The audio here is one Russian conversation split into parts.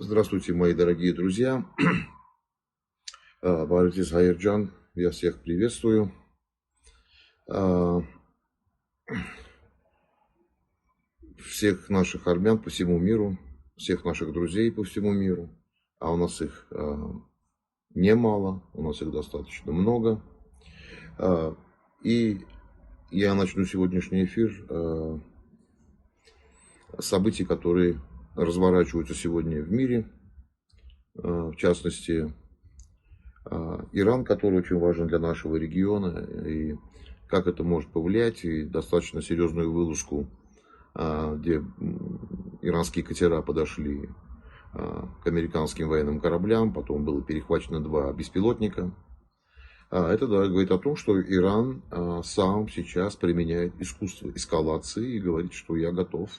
Здравствуйте, мои дорогие друзья. Баритис Хайерджан, я всех приветствую. А, Всех наших армян по всему миру, всех наших друзей по всему миру. А у нас их немало, у нас их достаточно много. И я начну сегодняшний эфир с событий, которые разворачиваются сегодня в мире. В частности, Иран, который очень важен для нашего региона, и как это может повлиять, и достаточно серьезную вылазку, где иранские катера подошли к американским военным кораблям, потом было перехвачено 2 беспилотника. Это говорит о том, что Иран сам сейчас применяет искусство эскалации и говорит, что я готов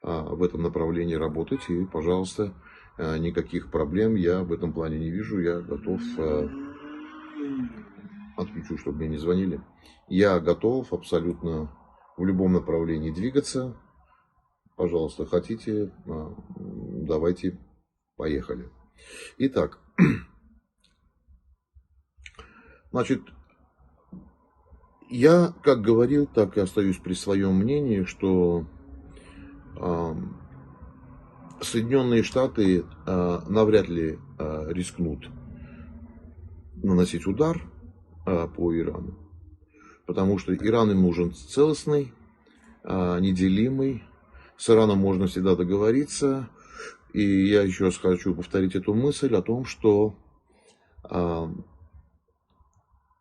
в этом направлении работать, и, пожалуйста, никаких проблем я в этом плане не вижу, я готов, отключу, чтобы мне не звонили, я готов абсолютно в любом направлении двигаться, пожалуйста, хотите, давайте, поехали. Итак, значит, я как говорил, так и остаюсь при своем мнении, что Соединенные Штаты навряд ли рискнут наносить удар по Ирану, потому что Иран им нужен целостный, неделимый. С Ираном можно всегда договориться. И я еще раз хочу повторить эту мысль о том, что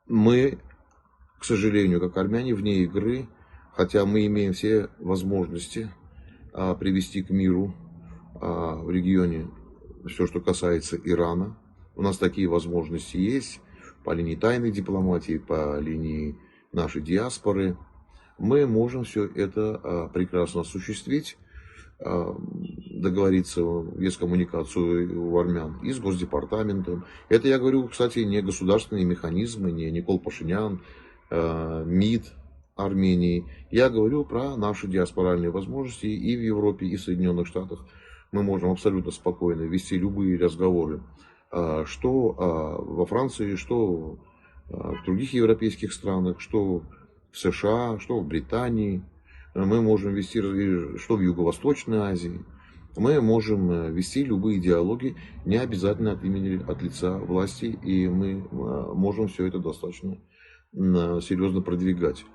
мы, к сожалению, как армяне, вне игры, хотя мы имеем все возможности привести к миру в регионе все, что касается Ирана. У нас такие возможности есть по линии тайной дипломатии, по линии нашей диаспоры. Мы можем все это прекрасно осуществить, договориться, вести коммуникацию у армян и с Госдепартаментом. Это я говорю, кстати, не государственные механизмы, не Никол Пашинян, МИД Армении. Я говорю про наши диаспоральные возможности и в Европе, и в Соединенных Штатах. Мы можем абсолютно спокойно вести любые разговоры, что во Франции, что в других европейских странах, что в США, что в Британии. Мы можем вести, что в Юго-Восточной Азии. Мы можем вести любые диалоги, не обязательно от имени, от лица власти, и мы можем все это достаточно серьезно продвигать.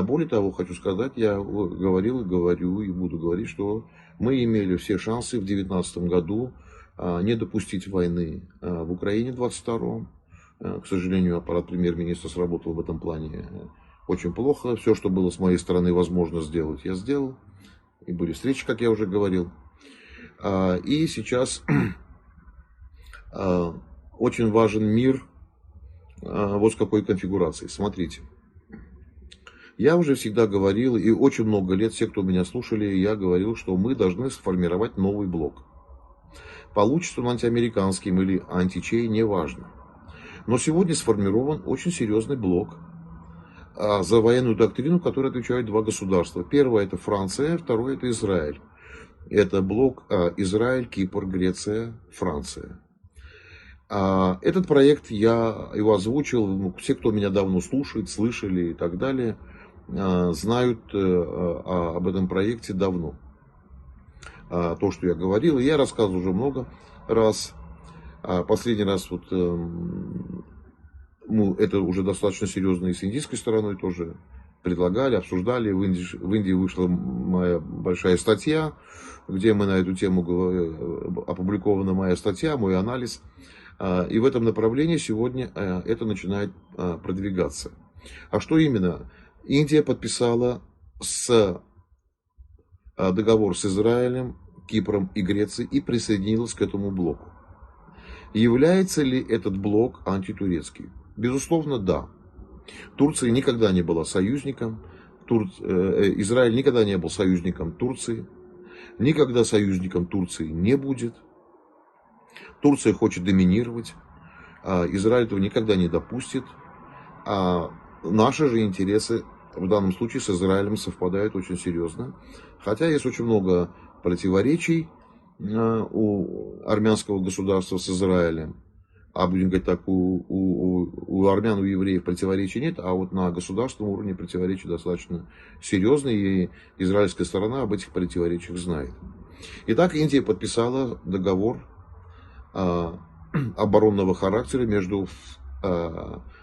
Более того, хочу сказать, я говорил и говорю, и буду говорить, что мы имели все шансы в 2019 году не допустить войны в Украине в 2022. К сожалению, аппарат премьер-министра сработал в этом плане очень плохо. Все, что было с моей стороны возможно сделать, я сделал. И были встречи, как я уже говорил. И сейчас очень важен мир вот с какой конфигурацией. Смотрите. Я уже всегда говорил, и очень много лет, все, кто меня слушали, я говорил, что мы должны сформировать новый блок. Получится он антиамериканским или античей, неважно. Но сегодня сформирован очень серьезный блок за военную доктрину, которой отвечают 2 государства. Первое это Франция, второе это Израиль. Это блок Израиль, Кипр, Греция, Франция. Этот проект я его озвучил, все, кто меня давно слушает, слышали и так далее, знают об этом проекте давно. То, что я говорил, я рассказывал уже много раз. Последний раз вот это уже достаточно серьезно и с индийской стороной тоже предлагали, обсуждали. В Индии вышла моя большая статья, где мы на эту тему опубликована моя статья, мой анализ. И в этом направлении сегодня это начинает продвигаться. А что именно? Индия подписала договор с Израилем, Кипром и Грецией и присоединилась к этому блоку. Является ли этот блок антитурецкий? Безусловно, да. Турция никогда не была союзником, Израиль никогда не был союзником Турции, никогда союзником Турции не будет. Турция хочет доминировать, Израиль этого никогда не допустит. Наши же интересы в данном случае с Израилем совпадают очень серьезно. Хотя есть очень много противоречий, у армянского государства с Израилем. А будем говорить так, у армян, у евреев противоречий нет, а вот на государственном уровне противоречия достаточно серьезные, и израильская сторона об этих противоречиях знает. Итак, Индия подписала договор оборонного характера между...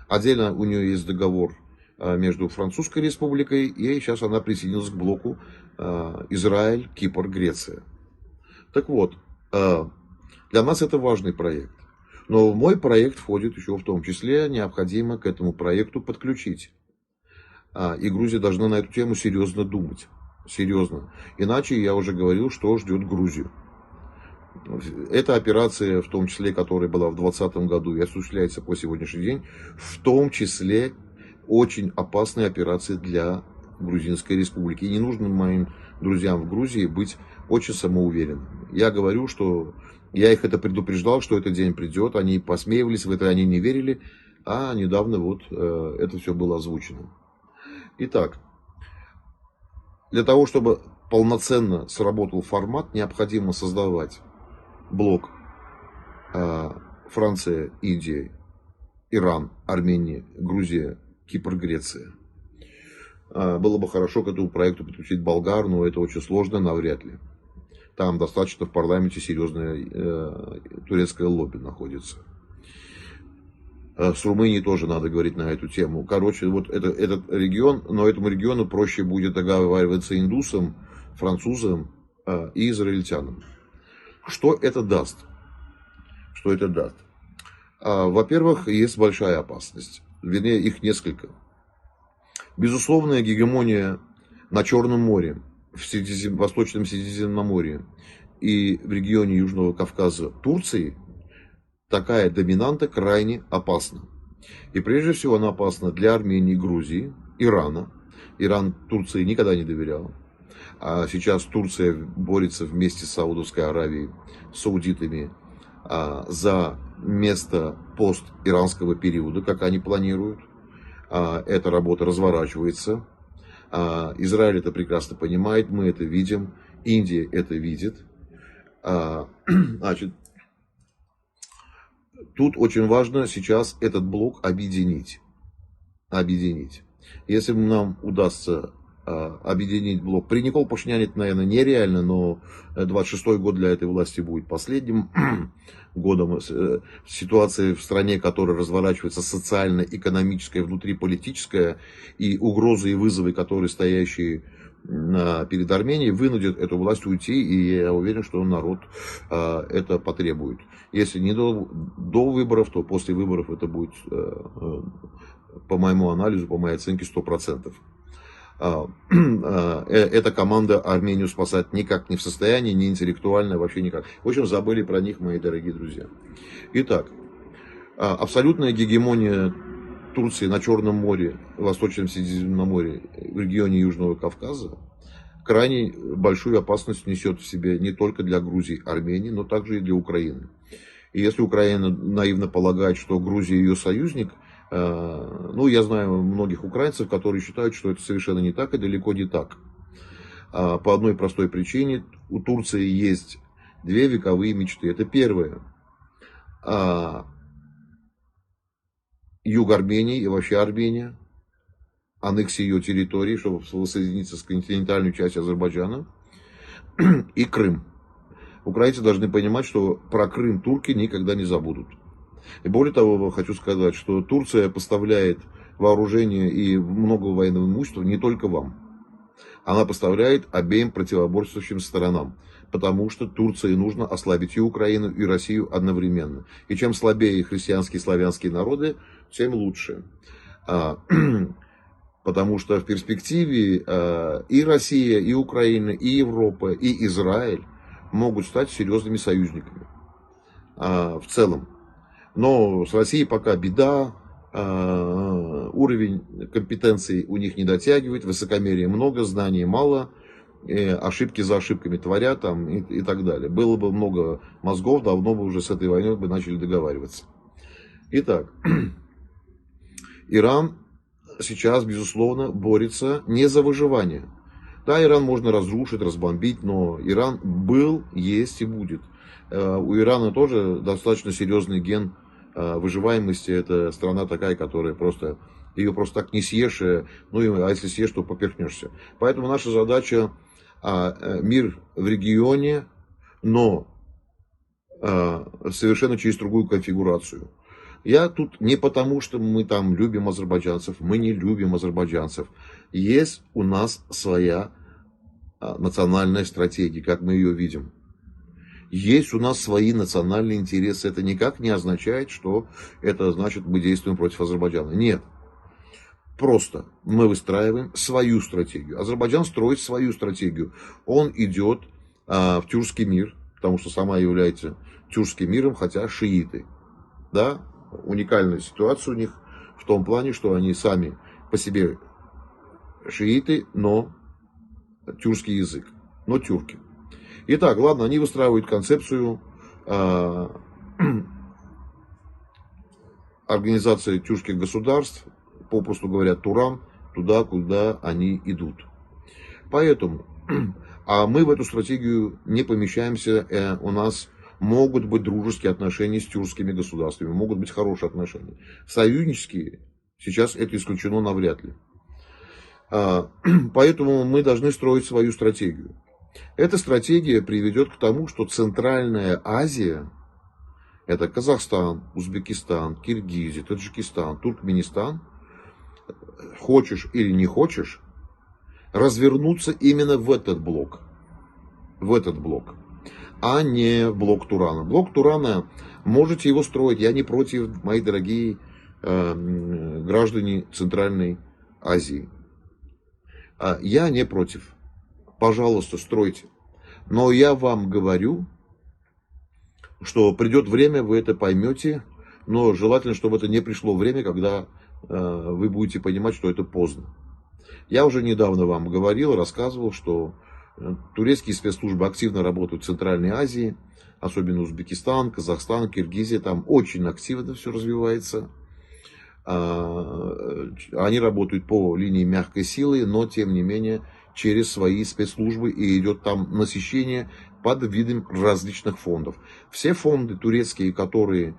Отдельно у нее есть договор между Французской республикой, и сейчас она присоединилась к блоку Израиль, Кипр, Греция. Так вот, для нас это важный проект. Но в мой проект входит еще в том числе необходимо к этому проекту подключить. И Грузия должна на эту тему серьезно думать. Серьезно. Иначе я уже говорил, что ждет Грузию. Эта операция, в том числе, которая была в 2020 году и осуществляется по сегодняшний день, в том числе очень опасная операция для Грузинской республики. И не нужно моим друзьям в Грузии быть очень самоуверенными. Я говорю, что я их это предупреждал, что этот день придет. Они посмеивались в это, они не верили. А недавно вот это все было озвучено. Итак, для того, чтобы полноценно сработал формат, необходимо создавать блок Франция, Индия, Иран, Армения, Грузия, Кипр, Греция. Было бы хорошо к этому проекту подключить болгар, но это очень сложно, навряд ли. Там достаточно в парламенте серьезное турецкое лобби находится. С Румынией тоже надо говорить на эту тему. Короче, вот этот регион, но этому региону проще будет договариваться индусам, французам и израильтянам. Что это даст? Что это даст? Во-первых, есть большая опасность. Вернее, их несколько. Безусловная гегемония на Черном море, в Восточном Средиземноморье и в регионе Южного Кавказа Турции, такая доминанта крайне опасна. И прежде всего она опасна для Армении, Грузии, Ирана. Иран Турции никогда не доверял. А сейчас Турция борется вместе с Саудовской Аравией, саудитами, за место пост-иранского периода, как они планируют. Эта работа разворачивается. Израиль это прекрасно понимает, мы это видим, Индия это видит. Значит, тут очень важно сейчас этот блок объединить. Если нам удастся объединить блок, при Николе Пашиняне это, наверное, нереально, но 26-й год для этой власти будет последним годом. Ситуация в стране, которая разворачивается социально-экономическая, внутриполитическая, и угрозы и вызовы, которые стоящие перед Арменией, вынудят эту власть уйти, и я уверен, что народ это потребует. Если не до выборов, то после выборов это будет, по моему анализу, по моей оценке, 100%. Эта команда Армению спасать никак не в состоянии, не интеллектуально, вообще никак. В общем, забыли про них, мои дорогие друзья. Итак, абсолютная гегемония Турции на Черном море, Восточном Средиземноморье, в регионе Южного Кавказа крайне большую опасность несет в себе не только для Грузии, Армении, но также и для Украины. И если Украина наивно полагает, что Грузия ее союзник, ну, я знаю многих украинцев, которые считают, что это совершенно не так и далеко не так. По одной простой причине: у Турции есть две вековые мечты. Это первое. Юг Армении и вообще Армения, аннексия ее территории, чтобы воссоединиться с континентальной частью Азербайджана, и Крым. Украинцы должны понимать, что про Крым турки никогда не забудут. И более того, хочу сказать, что Турция поставляет вооружение и много военного имущества не только вам. Она поставляет обеим противоборствующим сторонам. Потому что Турции нужно ослабить и Украину, и Россию одновременно. И чем слабее христианские и славянские народы, тем лучше. Потому что в перспективе и Россия, и Украина, и Европа, и Израиль могут стать серьезными союзниками в целом. Но с Россией пока беда, уровень компетенций у них не дотягивает, высокомерия много, знаний мало, ошибки за ошибками творят там, и так далее. Было бы много мозгов, давно бы уже с этой войной бы начали договариваться. Итак, Иран сейчас, безусловно, борется не за выживание, Да, Иран можно разрушить, разбомбить, но Иран был, есть и будет. У Ирана тоже достаточно серьезный ген выживаемости. Это страна такая, которая просто, ее просто так не съешь, а если съешь, то поперхнешься. Поэтому наша задача мир в регионе, но совершенно через другую конфигурацию. Я тут не потому, что мы там любим азербайджанцев, мы не любим азербайджанцев. Есть у нас своя национальная стратегия, как мы ее видим. Есть у нас свои национальные интересы. Это никак не означает, что это значит, мы действуем против Азербайджана. Нет. Просто мы выстраиваем свою стратегию. Азербайджан строит свою стратегию. Он идет в тюркский мир, потому что сама является тюркским миром, хотя шииты. Да? Уникальная ситуация у них в том плане, что они сами по себе шииты, но тюркский язык, но тюрки. Итак, ладно, они выстраивают концепцию организации тюркских государств, попросту говоря, Туран, туда, куда они идут. Поэтому, мы в эту стратегию не помещаемся, у нас могут быть дружеские отношения с тюркскими государствами, могут быть хорошие отношения. Союзнические, сейчас это исключено навряд ли. Поэтому мы должны строить свою стратегию. Эта стратегия приведет к тому, что Центральная Азия, это Казахстан, Узбекистан, Киргизия, Таджикистан, Туркменистан, хочешь или не хочешь, развернуться именно в этот блок. А не блок Турана. Блок Турана, можете его строить, я не против, мои дорогие граждане Центральной Азии. Я не против. Пожалуйста, стройте. Но я вам говорю, что придет время, вы это поймете, но желательно, чтобы это не пришло время, когда вы будете понимать, что это поздно. Я уже недавно вам говорил, рассказывал, что турецкие спецслужбы активно работают в Центральной Азии, особенно Узбекистан, Казахстан, Киргизия, там очень активно все развивается. Они работают по линии мягкой силы, но тем не менее через свои спецслужбы, и идет там насыщение под видом различных фондов. Все фонды турецкие, которые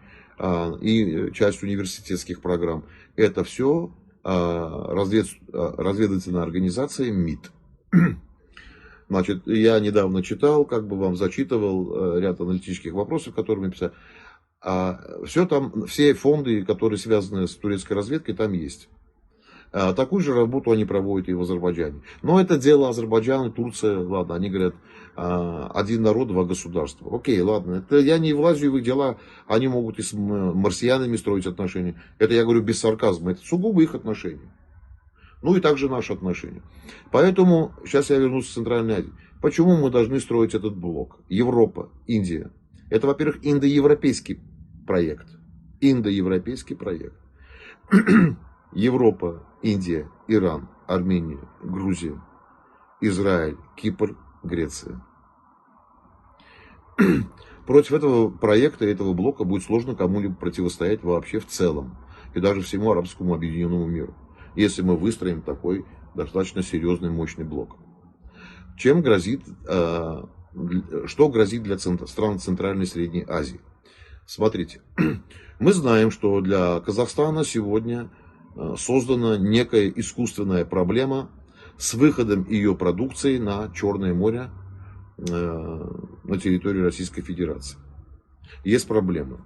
и часть университетских программ, это все разведывательная организация МИД. Значит, я недавно читал, как бы вам зачитывал ряд аналитических вопросов, которые мы писали. Все там, все фонды, которые связаны с турецкой разведкой, там есть. Такую же работу они проводят и в Азербайджане. Но это дело Азербайджана, Турция, ладно, они говорят, один народ, два государства. Окей, ладно, это я не влазю в их дела, они могут и с марсианами строить отношения. Это я говорю без сарказма, это сугубо их отношения. Ну и также наши отношения. Поэтому, сейчас я вернусь к Центральной Азии. Почему мы должны строить этот блок? Европа, Индия. Это, во-первых, индоевропейский проект. Индоевропейский проект. Европа, Индия, Иран, Армения, Грузия, Израиль, Кипр, Греция. Против этого проекта, этого блока будет сложно кому-либо противостоять вообще в целом. И даже всему арабскому объединенному миру. Если мы выстроим такой достаточно серьезный, мощный блок. Чем грозит, что грозит для стран Центральной и Средней Азии? Смотрите, мы знаем, что для Казахстана сегодня создана некая искусственная проблема с выходом ее продукции на Черное море на территории Российской Федерации. Есть проблема.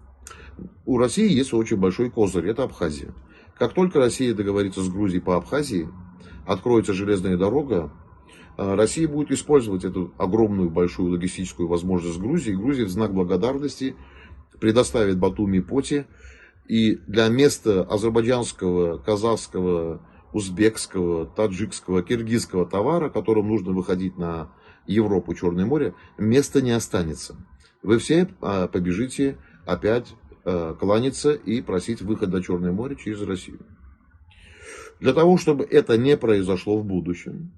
У России есть очень большой козырь, это Абхазия. Как только Россия договорится с Грузией по Абхазии, откроется железная дорога, Россия будет использовать эту огромную большую логистическую возможность Грузии. Грузия в знак благодарности предоставит Батуми и Поти. И для места азербайджанского, казахского, узбекского, таджикского, киргизского товара, которым нужно выходить на Европу, Черное море, места не останется. Вы все побежите опять кланяться и просить выход на Черное море через Россию. Для того, чтобы это не произошло в будущем,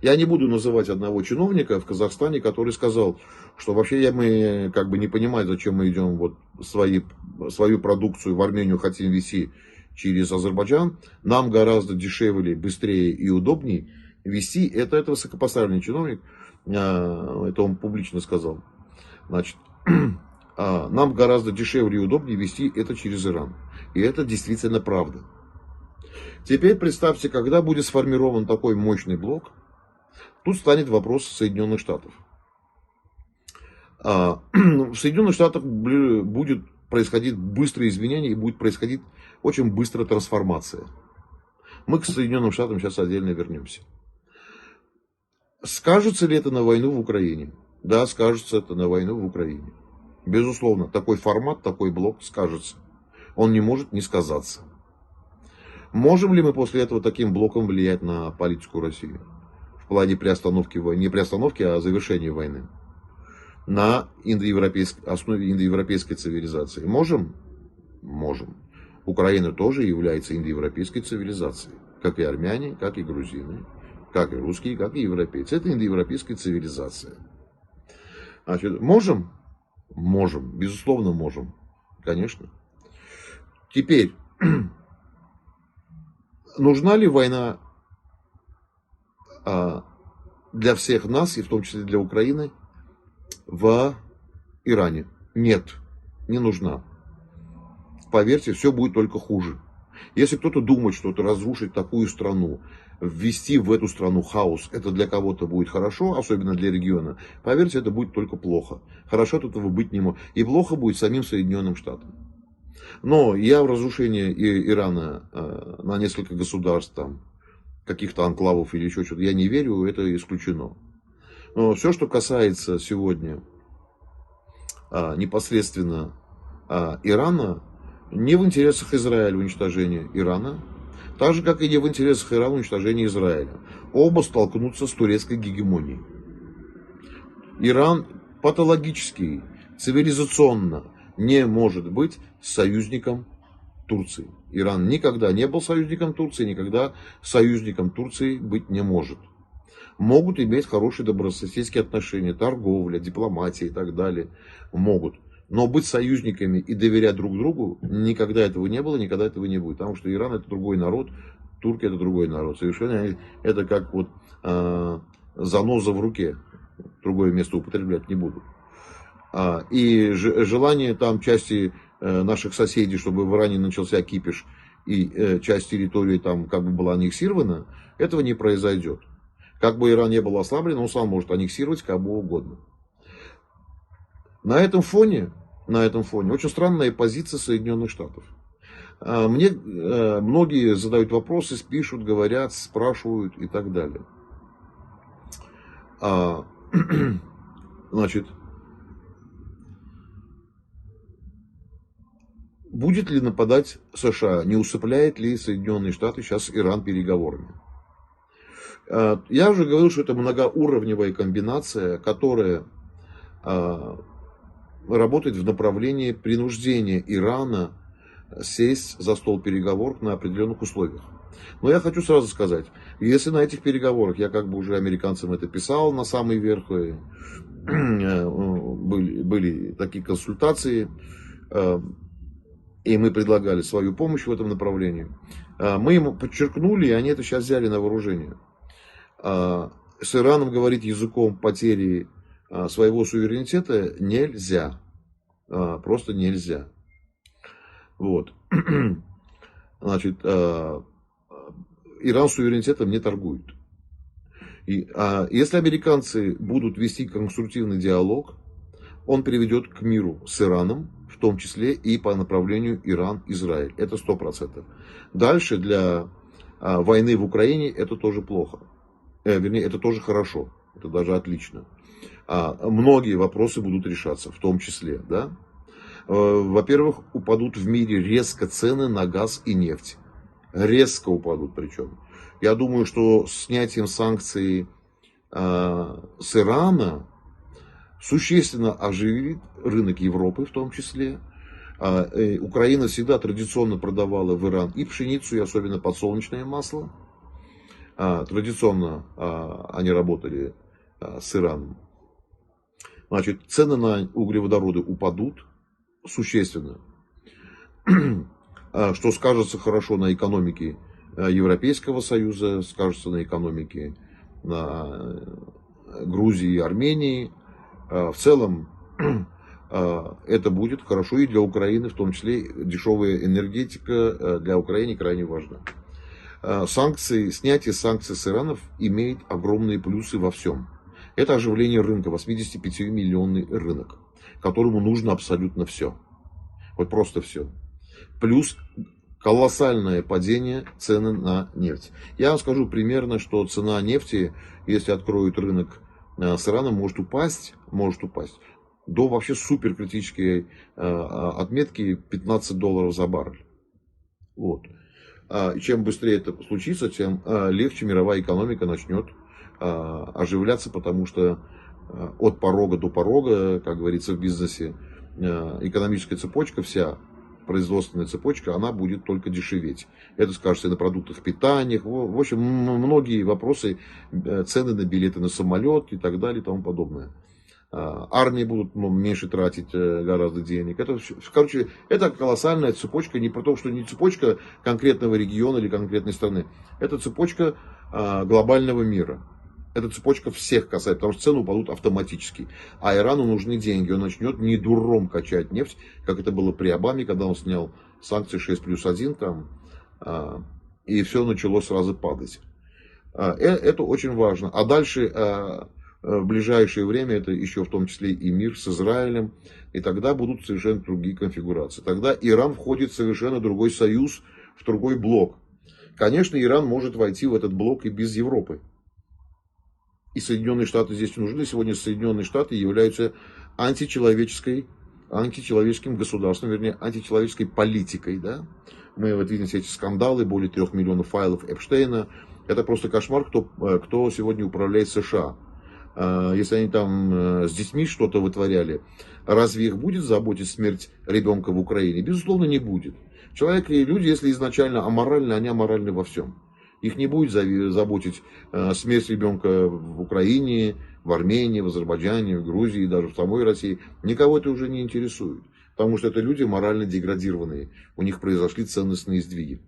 я не буду называть одного чиновника в Казахстане, который сказал, что вообще мы как бы не понимаем, зачем мы идем вот свою продукцию в Армению хотим везти через Азербайджан. Нам гораздо дешевле, быстрее и удобнее вести, это высокопоставленный чиновник, это он публично сказал. Значит, нам гораздо дешевле и удобнее вести это через Иран. И это действительно правда. Теперь представьте, когда будет сформирован такой мощный блок, тут станет вопрос Соединенных Штатов. В Соединенных Штатах будет происходить быстрое изменение и будет происходить очень быстрая трансформация. Мы к Соединенным Штатам сейчас отдельно вернемся. Скажется ли это на войну в Украине? Да, скажется это на войну в Украине. Безусловно, такой формат, такой блок скажется. Он не может не сказаться. Можем ли мы после этого таким блоком влиять на политику России? В плане приостановки войны, не приостановки, а завершения войны. На основе индоевропейской цивилизации. Можем? Можем. Украина тоже является индоевропейской цивилизацией. Как и армяне, как и грузины, как и русские, как и европейцы. Это индоевропейская цивилизация. Значит, можем? Можем. Безусловно, можем. Конечно. Теперь, нужна ли война для всех нас, и в том числе для Украины, в Иране? Нет, не нужна. Поверьте, все будет только хуже. Если кто-то думает, что это разрушить такую страну, ввести в эту страну хаос, это для кого-то будет хорошо, особенно для региона, поверьте, это будет только плохо. Хорошо от этого быть не может. И плохо будет самим Соединенным Штатам. Но я в разрушение Ирана на несколько государств, там, каких-то анклавов или еще что-то, я не верю, это исключено. Но все, что касается сегодня непосредственно Ирана, не в интересах Израиля уничтожение Ирана, так же, как и не в интересах Ирана уничтожение Израиля. Оба столкнутся с турецкой гегемонией. Иран патологически, цивилизационно не может быть союзником Турции. Иран никогда не был союзником Турции, никогда союзником Турции быть не может. Могут иметь хорошие добрососедские отношения, торговля, дипломатия и так далее. Могут. Но быть союзниками и доверять друг другу никогда этого не было, никогда этого не будет. Потому что Иран это другой народ, турки это другой народ. Совершенно это как вот заноза в руке. Другое место употреблять не буду. И желание там части наших соседей, чтобы в Иране начался кипиш и часть территории там как бы была аннексирована, этого не произойдет. Как бы Иран не был ослаблен, он сам может аннексировать кого угодно. На этом фоне очень странная позиция Соединенных Штатов. Мне многие задают вопросы, пишут, говорят, спрашивают и так далее. Значит, будет ли нападать США? Не усыпляет ли Соединенные Штаты сейчас Иран переговорами? Я уже говорил, что это многоуровневая комбинация, которая работает в направлении принуждения Ирана сесть за стол переговоров на определенных условиях. Но я хочу сразу сказать, если на этих переговорах, я как бы уже американцам это писал на самый верх, были такие консультации, и мы предлагали свою помощь в этом направлении, мы ему подчеркнули, и они это сейчас взяли на вооружение. С Ираном говорить языком потери своего суверенитета нельзя. Просто нельзя. Вот. Значит, Иран суверенитетом не торгует. И, если американцы будут вести конструктивный диалог, он приведет к миру с Ираном, в том числе и по направлению Иран-Израиль. Это 100%. Дальше для войны в Украине это тоже плохо. Вернее, это тоже хорошо. Это даже отлично. Многие вопросы будут решаться, в том числе. Да? Во-первых, упадут в мире резко цены на газ и нефть. Резко упадут причем. Я думаю, что с снятием санкций с Ирана существенно оживит рынок Европы в том числе. Украина всегда традиционно продавала в Иран и пшеницу, и особенно подсолнечное масло. Традиционно они работали с Ираном. Значит, цены на углеводороды упадут существенно, что скажется хорошо на экономике Европейского Союза, скажется на экономике Грузии и Армении. В целом это будет хорошо и для Украины, в том числе дешевая энергетика для Украины крайне важна. Снятие санкций с Ирана имеет огромные плюсы во всем. Это оживление рынка, 85-миллионный рынок, которому нужно абсолютно все. Вот просто все. Плюс колоссальное падение цены на нефть. Я вам скажу примерно, что цена нефти, если откроют рынок с Ираном, может упасть до вообще суперкритической отметки $15 за баррель. Вот. Чем быстрее это случится, тем легче мировая экономика начнет оживляться, потому что от порога до порога, как говорится в бизнесе, экономическая цепочка вся, производственная цепочка, она будет только дешеветь. Это скажется и на продуктах питания, в общем, многие вопросы, цены на билеты на самолет и так далее и тому подобное. Армии будут меньше тратить гораздо денег. Это, короче, это колоссальная цепочка, не про то, что не цепочка конкретного региона или конкретной страны. Это цепочка глобального мира. Эта цепочка всех касается, потому что цены упадут автоматически. А Ирану нужны деньги. Он начнет не дуром качать нефть, как это было при Обаме, когда он снял санкции 6+1 там, и все начало сразу падать. Это очень важно. А дальше в ближайшее время это еще в том числе и мир с Израилем. И тогда будут совершенно другие конфигурации. Тогда Иран входит в совершенно другой союз, в другой блок. Конечно, Иран может войти в этот блок и без Европы. И Соединенные Штаты здесь нужны. Сегодня Соединенные Штаты являются античеловеческим государством, вернее, античеловеческой политикой. Да? Мы вот видим все эти скандалы, более 3 миллионов файлов Эпштейна. Это просто кошмар, кто сегодня управляет США. Если они там с детьми что-то вытворяли, разве их будет заботить смерть ребенка в Украине? Безусловно, не будет. Человек и люди, если изначально аморальны, они аморальны во всем. Их не будет заботить смерть ребенка в Украине, в Армении, в Азербайджане, в Грузии, даже в самой России. Никого это уже не интересует. Потому что это люди морально деградированные. У них произошли ценностные сдвиги.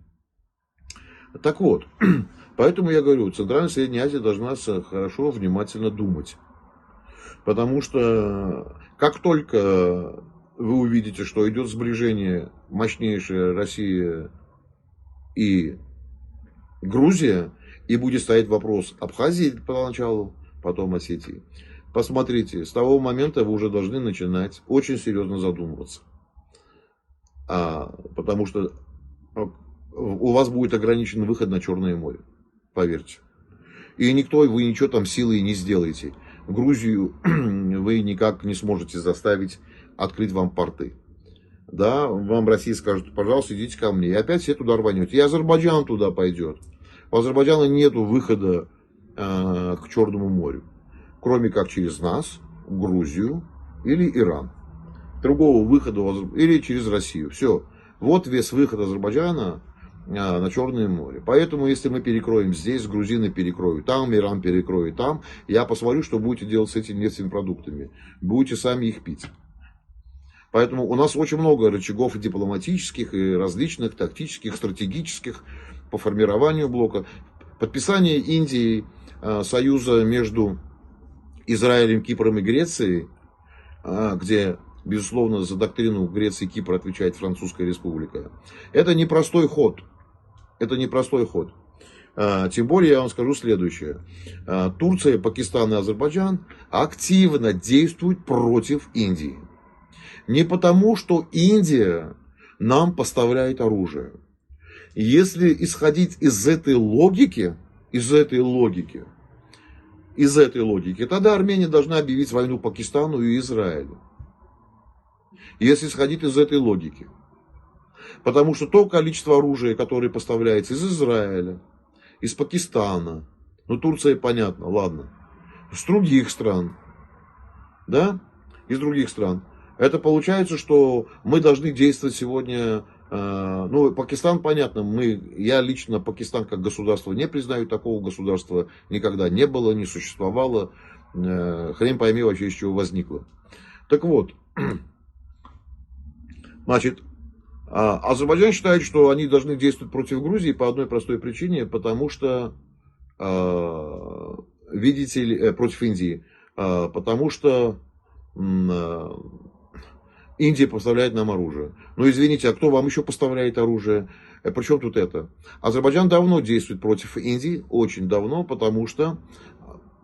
Так вот, поэтому я говорю, Центральная и Средняя Азия должна хорошо, внимательно думать. Потому что как только вы увидите, что идет сближение мощнейшая Россия и Грузия, и будет стоять вопрос Абхазии поначалу, потом Осетии. Посмотрите, с того момента вы уже должны начинать очень серьезно задумываться. Потому что у вас будет ограничен выход на Черное море, поверьте. И вы ничего там силой не сделаете. Грузию вы никак не сможете заставить открыть вам порты. Да, вам Россия скажет, пожалуйста, идите ко мне. И опять все туда рванете. И Азербайджан туда пойдет. У Азербайджана нет выхода к Черному морю. Кроме как через нас, Грузию или Иран. Другого выхода или через Россию. Все. Вот весь выход Азербайджана на Черное море. Поэтому, если мы перекроем здесь, грузины перекроют там, Иран перекроет там, я посмотрю, что будете делать с этими нефтяными продуктами. Будете сами их пить. Поэтому у нас очень много рычагов и дипломатических, и различных, тактических, стратегических по формированию блока. Подписание Индии союза между Израилем, Кипром и Грецией, где, безусловно, за доктрину Греции и Кипра отвечает Французская республика, это непростой ход. Это непростой ход. Тем более, я вам скажу следующее. Турция, Пакистан и Азербайджан активно действуют против Индии. Не потому, что Индия нам поставляет оружие. Если исходить из этой логики, тогда Армения должна объявить войну Пакистану и Израилю. Если исходить из этой логики. Потому что то количество оружия, которое поставляется из Израиля, из Пакистана, ну Турция, понятно, ладно, с других стран, да, из других стран, это получается, что мы должны действовать сегодня, ну, Пакистан, понятно, я лично Пакистан как государство не признаю, такого государства никогда не было, не существовало, хрен пойми вообще, из чего возникло. Так вот, значит, Азербайджан считает, что они должны действовать против Грузии по одной простой причине, потому что видите ли, против Индии, потому что Индия поставляет нам оружие. Ну, извините, а кто вам еще поставляет оружие? Причем тут это? Азербайджан давно действует против Индии, очень давно, потому что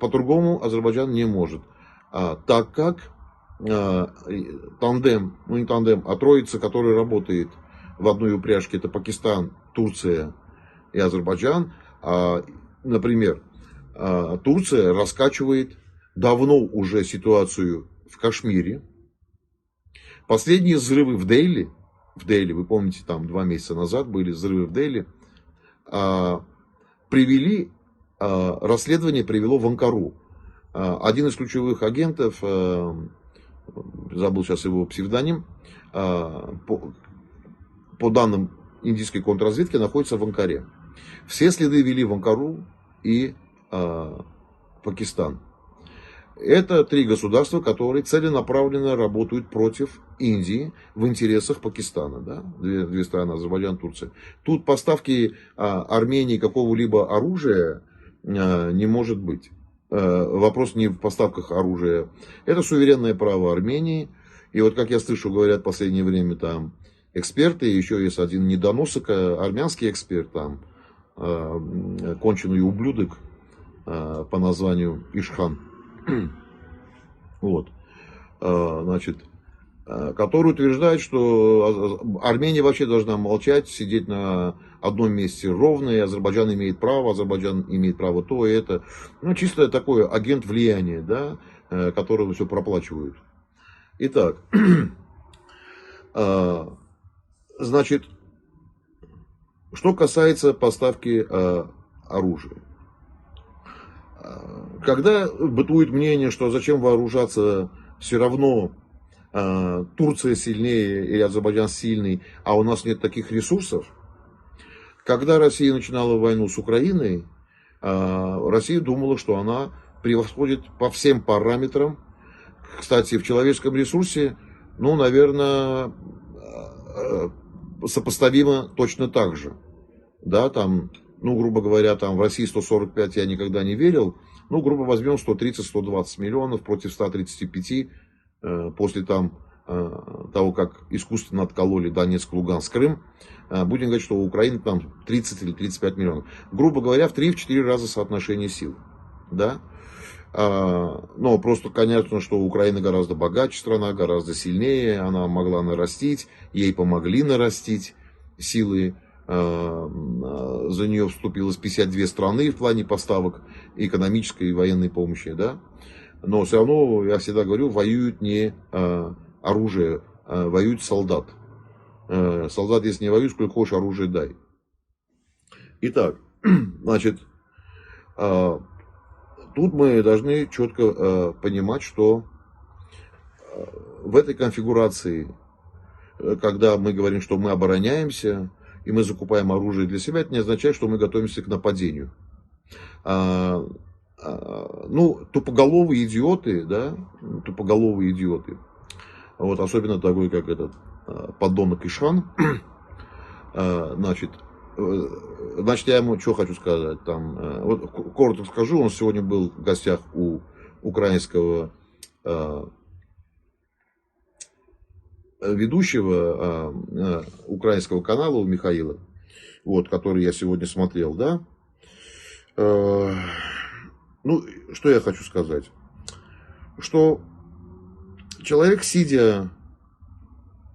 по-другому Азербайджан не может. Так как тандем, ну не тандем, а троица, которая работает в одной упряжке, это Пакистан, Турция и Азербайджан. Например, Турция раскачивает давно уже ситуацию в Кашмире. Последние взрывы в Дели, вы помните, там 2 месяца назад были взрывы в Дели, расследование привело в Анкару. Один из ключевых агентов, забыл сейчас его псевдоним, по данным индийской контрразведки, находится в Анкаре. Все следы вели в Анкару и Пакистан. Это 3 государства, которые целенаправленно работают против Индии в интересах Пакистана. Да? Две страны, Азербайджан, Турция. Тут поставки Армении какого-либо оружия не может быть. Вопрос не в поставках оружия. Это суверенное право Армении. И вот, как я слышу, говорят в последнее время там эксперты, еще есть один недоносок, армянский эксперт, там, конченый ублюдок по названию Ишхан. Вот. Значит, который утверждает, что Армения вообще должна молчать, сидеть на одном месте ровно, и Азербайджан имеет право то и это. Ну, чисто такой агент влияния, да, которого все проплачивают. Итак, значит, что касается поставки оружия. Когда бытует мнение, что зачем вооружаться, все равно Турция сильнее или Азербайджан сильный, а у нас нет таких ресурсов. Когда Россия начинала войну с Украиной, Россия думала, что она превосходит по всем параметрам. Кстати, в человеческом ресурсе, ну, наверное, сопоставимо точно так же. Да, там, ну, грубо говоря, там в России 145 я никогда не верил. Ну, грубо возьмем 130-120 миллионов против 135 после там того, как искусственно откололи Донецк, Луганск, Крым. Будем говорить, что у Украины там 30 или 35 миллионов. Грубо говоря, в 3-4 раза соотношение сил. Да? Но просто, конечно, что Украина гораздо богаче страна, гораздо сильнее. Она могла нарастить, ей помогли нарастить силы. За нее вступилось 52 страны в плане поставок экономической и военной помощи, да? Но все равно, я всегда говорю, воюют не оружие, воюют солдат. Солдат, если не воюет, сколько хочешь, оружие дай. Итак, значит, тут мы должны четко понимать, что в этой конфигурации, когда мы говорим, что мы обороняемся, и мы закупаем оружие для себя, это не означает, что мы готовимся к нападению. Ну, тупоголовые идиоты, да, вот, особенно такой, как этот подонок Ишан, значит, я ему что хочу сказать, там, вот, коротко скажу, он сегодня был в гостях у украинского ведущего украинского канала, у Михаила, вот, который я сегодня смотрел, да. Ну, что я хочу сказать, что человек, сидя,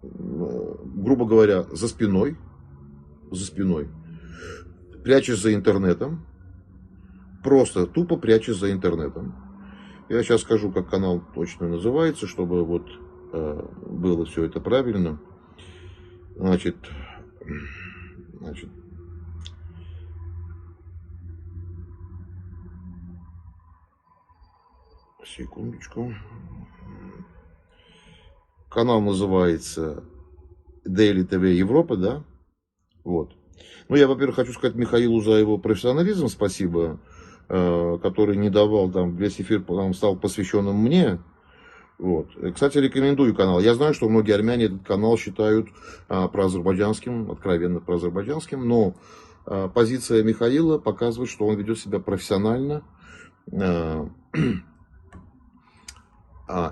грубо говоря, за спиной, прячась за интернетом, просто тупо прячась за интернетом. Я сейчас скажу, как канал точно называется, чтобы вот было все это правильно. Значит, секундочку. Канал называется Daily TV Европа, да? Вот. Ну, я, во-первых, хочу сказать Михаилу за его профессионализм спасибо, который не давал, там, весь эфир стал посвященным мне. Вот. Кстати, рекомендую канал. Я знаю, что многие армяне этот канал считают проазербайджанским, откровенно проазербайджанским, но позиция Михаила показывает, что он ведет себя профессионально,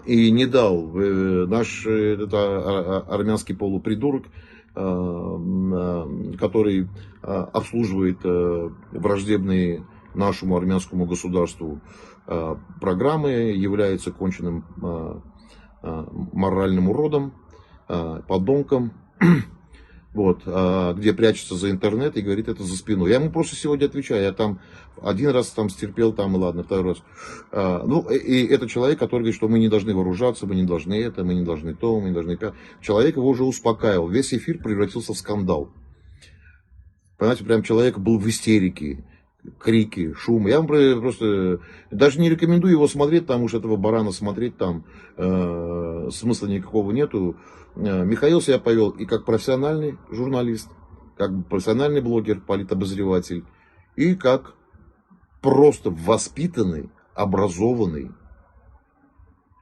и не дал наш армянский полупридурок, который обслуживает враждебные нашему армянскому государству программы, является конченным моральным уродом, подонком, вот, где прячется за интернет и говорит это за спиной. Я ему просто сегодня отвечаю, я там один раз там стерпел, там и ладно, второй раз. Ну, и это человек, который говорит, что мы не должны вооружаться, мы не должны это, мы не должны то, мы не должны пять. Человек его уже успокаивал, весь эфир превратился в скандал. Понимаете, прям человек был в истерике, крики, шум. Я вам просто даже не рекомендую его смотреть, потому что этого барана смотреть там смысла никакого нету. Михаил себя повел и как профессиональный журналист, как профессиональный блогер, политобозреватель, и как просто воспитанный, образованный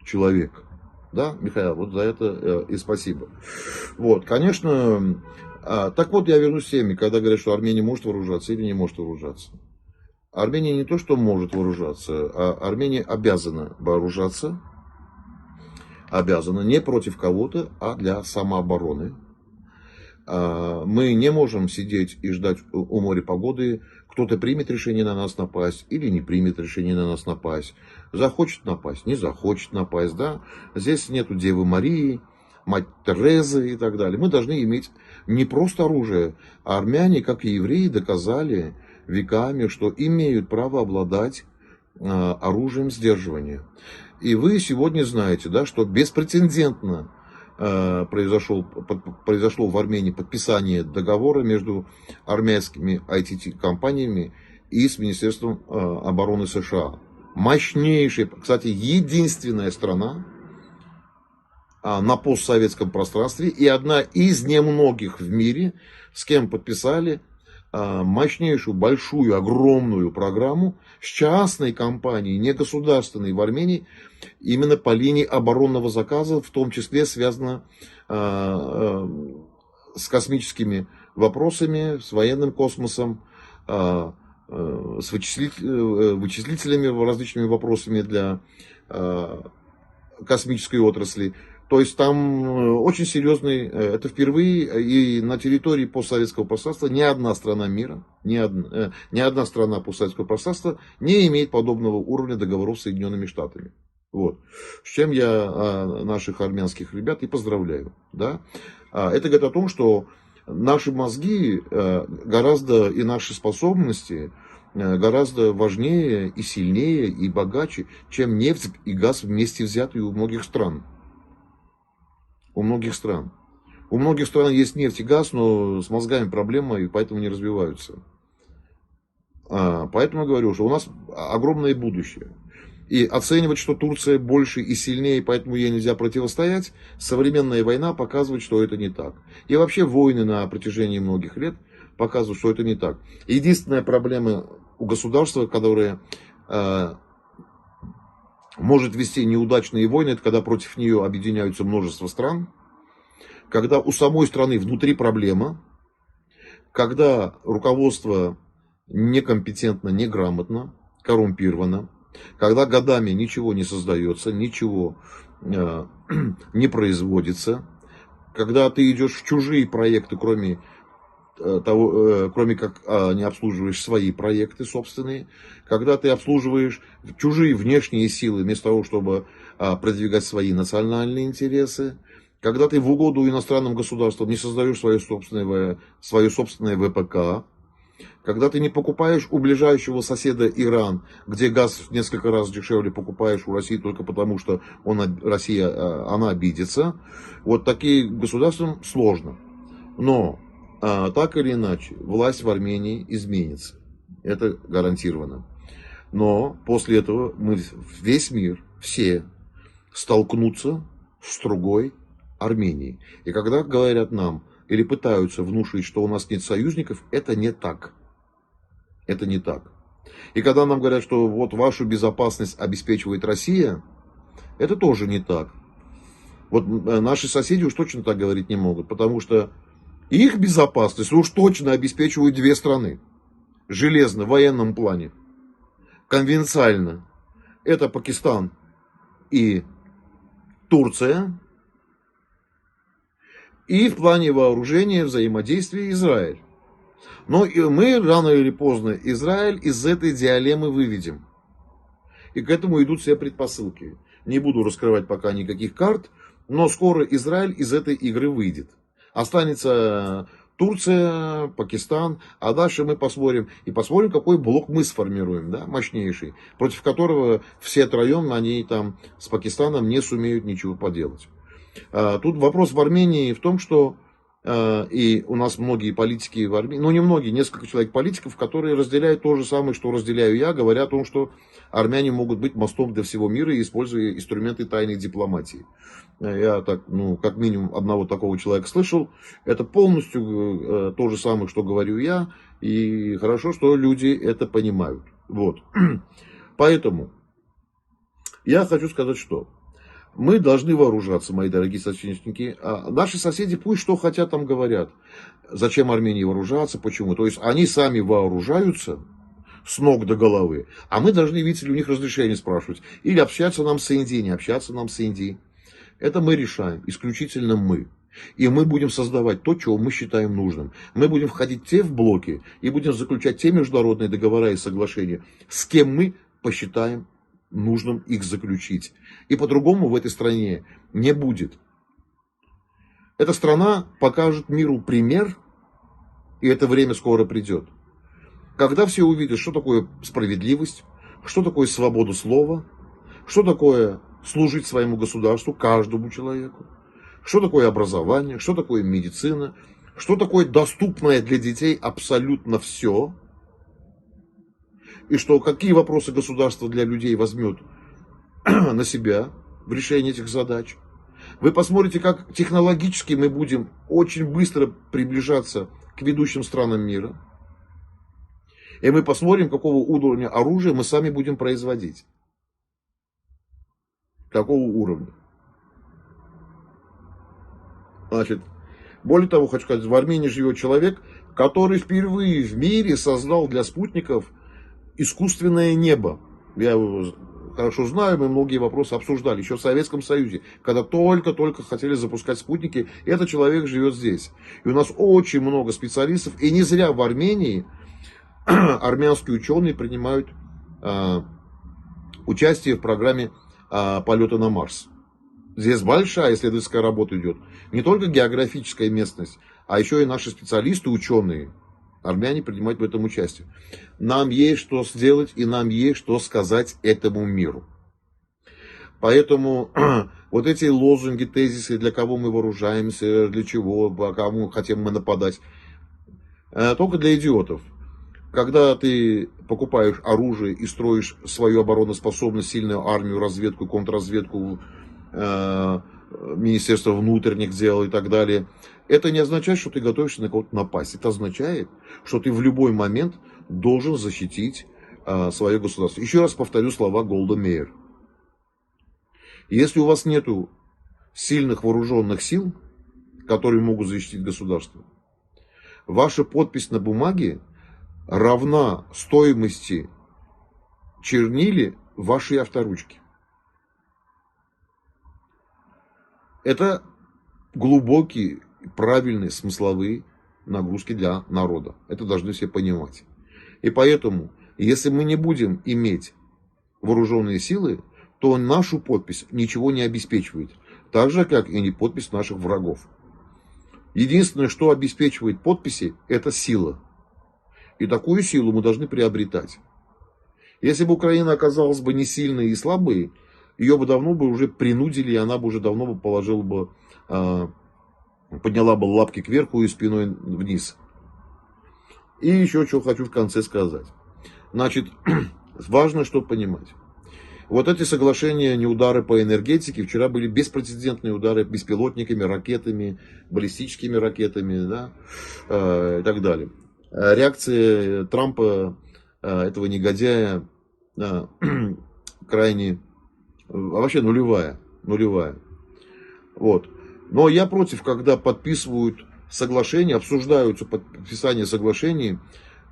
человек. Да, Михаил, вот за это и спасибо. Вот, конечно, так вот я вернусь к теме, когда говорят, что Армения может вооружаться или не может вооружаться. Армения не то, что может вооружаться, а Армения обязана вооружаться, обязана не против кого-то, а для самообороны. Мы не можем сидеть и ждать у моря погоды, кто-то примет решение на нас напасть или не примет решение на нас напасть, захочет напасть, не захочет напасть, да. Здесь нету Девы Марии, Мать Терезы и так далее. Мы должны иметь не просто оружие, а армяне, как и евреи, доказали веками, что имеют право обладать оружием сдерживания. И вы сегодня знаете, да, что беспрецедентно произошло в Армении подписание договора между армянскими IT-компаниями и с Министерством обороны США. Мощнейшая, кстати, единственная страна на постсоветском пространстве и одна из немногих в мире, с кем подписали мощнейшую, большую, огромную программу с частной компанией, не государственной в Армении, именно по линии оборонного заказа, в том числе связано с космическими вопросами, с военным космосом, с вычислителями, различными вопросами для космической отрасли. То есть там очень серьезный, это впервые, и на территории постсоветского пространства ни одна страна мира, ни одна страна постсоветского пространства не имеет подобного уровня договоров с Соединенными Штатами. Вот. С чем я наших армянских ребят и поздравляю. Да? Это говорит о том, что наши мозги гораздо и наши способности гораздо важнее и сильнее и богаче, чем нефть и газ вместе взятые у многих стран. У многих стран. У многих стран есть нефть и газ, но с мозгами проблема, и поэтому не развиваются. Поэтому я говорю, что у нас огромное будущее. И оценивать, что Турция больше и сильнее, поэтому ей нельзя противостоять, современная война показывает, что это не так. И вообще войны на протяжении многих лет показывают, что это не так. Единственная проблема у государства, которое может вести неудачные войны, это когда против нее объединяются множество стран, когда у самой страны внутри проблема, когда руководство некомпетентно, неграмотно, коррумпировано, когда годами ничего не создается, ничего не производится, когда ты идешь в чужие проекты, кроме как не обслуживаешь свои проекты собственные, когда ты обслуживаешь чужие внешние силы вместо того, чтобы продвигать свои национальные интересы, когда ты в угоду иностранным государствам не создаешь свое собственное ВПК, когда ты не покупаешь у ближайшего соседа Иран, где газ в несколько раз дешевле покупаешь у России только потому, что Россия обидится, вот такие государствам сложно. Но так или иначе, власть в Армении изменится. Это гарантированно. Но после этого весь мир, все столкнутся с другой Арменией. И когда говорят нам или пытаются внушить, что у нас нет союзников, это не так. Это не так. И когда нам говорят, что вот вашу безопасность обеспечивает Россия, это тоже не так. Вот наши соседи уж точно так говорить не могут, потому что их безопасность уж точно обеспечивают две страны. Железно, в военном плане. конвенциально это Пакистан и Турция, и в плане вооружения, взаимодействия Израиль. Но и мы рано или поздно Израиль из этой дилеммы выведем. И к этому идут все предпосылки. Не буду раскрывать пока никаких карт, но скоро Израиль из этой игры выйдет. Останется Турция, Пакистан, а дальше мы посмотрим. И посмотрим, какой блок мы сформируем, да, мощнейший, против которого все троем они там с Пакистаном не сумеют ничего поделать. Тут вопрос в Армении в том, что и у нас многие политики в Армении, ну не многие, несколько человек политиков, которые разделяют то же самое, что разделяю я, говоря о том, что армяне могут быть мостом для всего мира, используя инструменты тайной дипломатии. Я так, ну, как минимум одного такого человека слышал. Это полностью то же самое, что говорю я, и хорошо, что люди это понимают. Вот. Поэтому я хочу сказать, что мы должны вооружаться, мои дорогие соотечественники. А наши соседи пусть что хотят там говорят. Зачем Армении вооружаться, почему? То есть они сами вооружаются с ног до головы, а мы должны, видите ли, у них разрешение спрашивать. Или общаться нам с Индией, не общаться нам с Индией. Это мы решаем, исключительно мы. И мы будем создавать то, чего мы считаем нужным. Мы будем входить в блоки и будем заключать те международные договора и соглашения, с кем мы посчитаем нужным их заключить. И по-другому в этой стране не будет. Эта страна покажет миру пример, и это время скоро придет. Когда все увидят, что такое справедливость, что такое свобода слова, что такое служить своему государству, каждому человеку, что такое образование, что такое медицина, что такое доступное для детей абсолютно все, и что какие вопросы государство для людей возьмет на себя в решении этих задач. Вы посмотрите, как технологически мы будем очень быстро приближаться к ведущим странам мира. И мы посмотрим, какого уровня оружия мы сами будем производить. Какого уровня. Значит, более того, хочу сказать, в Армении живет человек, который впервые в мире создал для спутников искусственное небо. Я его хорошо знаю, мы многие вопросы обсуждали еще в Советском Союзе, когда только-только хотели запускать спутники. Этот человек живет здесь. И у нас очень много специалистов, и не зря в Армении армянские ученые принимают участие в программе полета на Марс. Здесь большая исследовательская работа идет. Не только географическая местность, а еще и наши специалисты, ученые, армяне принимают в этом участие. Нам есть что сделать и нам есть что сказать этому миру. Поэтому вот эти лозунги, тезисы, для кого мы вооружаемся, для чего, по кому хотим мы нападать, только для идиотов. Когда ты покупаешь оружие и строишь свою обороноспособность, сильную армию, разведку, контрразведку, Министерство внутренних дел и так далее, это не означает, что ты готовишься на кого-то напасть. Это означает, что ты в любой момент должен защитить свое государство. Еще раз повторю слова Голда Меир. Если у вас нет сильных вооруженных сил, которые могут защитить государство, ваша подпись на бумаге равна стоимости чернили вашей авторучки. Это глубокие, правильные, смысловые нагрузки для народа. Это должны все понимать. И поэтому, если мы не будем иметь вооруженные силы, то нашу подпись ничего не обеспечивает. Так же, как и не подпись наших врагов. Единственное, что обеспечивает подписи, это сила. И такую силу мы должны приобретать. Если бы Украина оказалась бы не сильной и слабой, ее бы давно бы уже принудили, и она бы уже давно бы положила бы, подняла бы лапки кверху и спиной вниз. И еще что хочу в конце сказать. Значит, важно что понимать. Вот эти соглашения, не удары по энергетике, вчера были беспрецедентные удары беспилотниками, ракетами, баллистическими ракетами, да, и так далее. Реакция Трампа, этого негодяя, крайне, вообще нулевая. Вот. Но я против, когда подписывают соглашения, обсуждаются подписание соглашений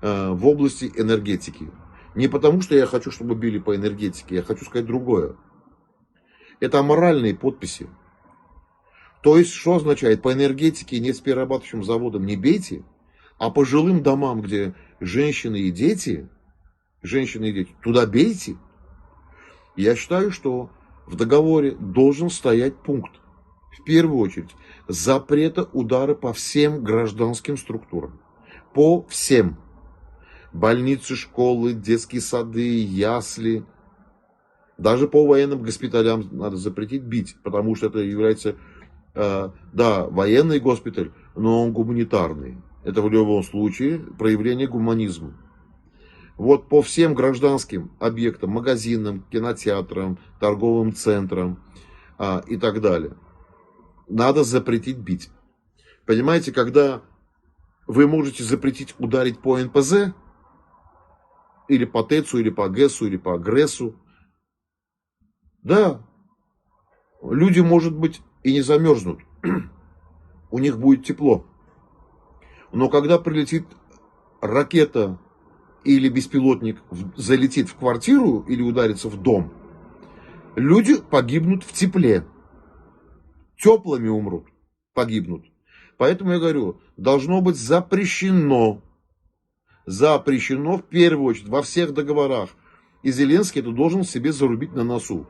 в области энергетики. Не потому, что я хочу, чтобы били по энергетике, я хочу сказать другое. Это аморальные подписи. То есть, что означает, по энергетике и нефтеперерабатывающим заводам не бейте, а по жилым домам, где женщины и дети, туда бейте. Я считаю, что в договоре должен стоять пункт, в первую очередь, запрета удара по всем гражданским структурам. По всем. Больницы, школы, детские сады, ясли. Даже по военным госпиталям надо запретить бить, потому что это является, да, военный госпиталь, но он гуманитарный. Это в любом случае проявление гуманизма. Вот по всем гражданским объектам, магазинам, кинотеатрам, торговым центрам и так далее, надо запретить бить. Понимаете, когда вы можете запретить ударить по НПЗ, или по ТЭЦу, или по ГЭСу, или по ГРЭСу, да, люди, может быть, и не замерзнут, у них будет тепло. Но когда прилетит ракета или беспилотник залетит в квартиру или ударится в дом, люди погибнут в тепле. Теплыми умрут, погибнут. Поэтому я говорю, должно быть запрещено в первую очередь во всех договорах. И Зеленский это должен себе зарубить на носу.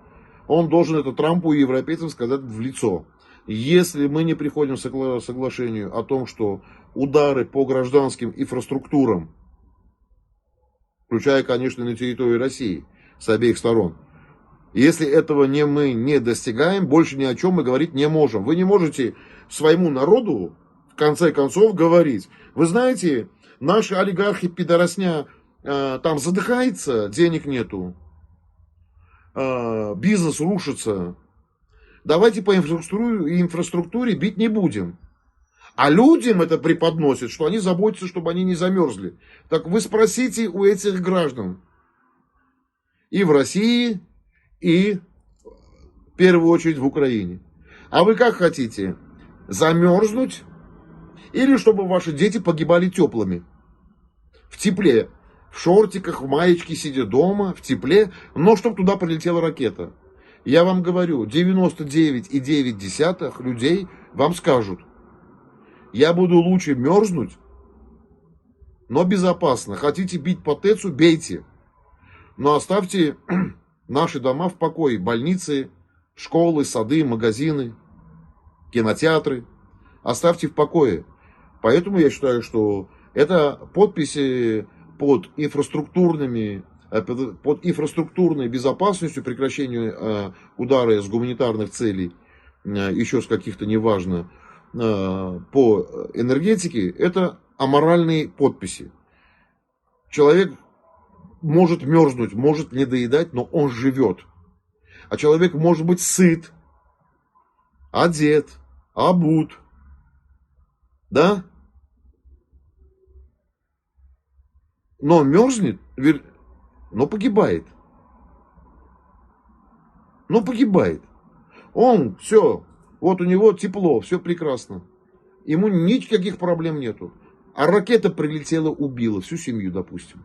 Он должен это Трампу и европейцам сказать в лицо. Если мы не приходим к соглашению о том, что удары по гражданским инфраструктурам, включая, конечно, на территории России, с обеих сторон, если этого мы не достигаем, больше ни о чем мы говорить не можем. Вы не можете своему народу, в конце концов, говорить: вы знаете, наши олигархи пидоросня там задыхается, денег нету, бизнес рушится. Давайте по инфраструктуре бить не будем. А людям это преподносит, что они заботятся, чтобы они не замерзли. Так вы спросите у этих граждан. И в России, и в первую очередь в Украине. А вы как хотите? Замерзнуть? Или чтобы ваши дети погибали теплыми? В тепле. В шортиках, в маечке, сидя дома, в тепле, но чтобы туда прилетела ракета. Я вам говорю, 99,9 людей вам скажут: я буду лучше мерзнуть, но безопасно. Хотите бить по ТЭЦу, бейте. Но оставьте наши дома в покое. Больницы, школы, сады, магазины, кинотеатры. Оставьте в покое. Поэтому я считаю, что это подписи под инфраструктурной безопасностью, прекращению удара с гуманитарных целей, еще с каких-то, неважно, по энергетике, это аморальные подписи. Человек может мерзнуть, может недоедать, но он живет. А человек может быть сыт, одет, обут. Да? Но мерзнет, но погибает. Он, все, вот у него тепло, все прекрасно. Ему никаких проблем нету. А ракета прилетела, убила всю семью, допустим.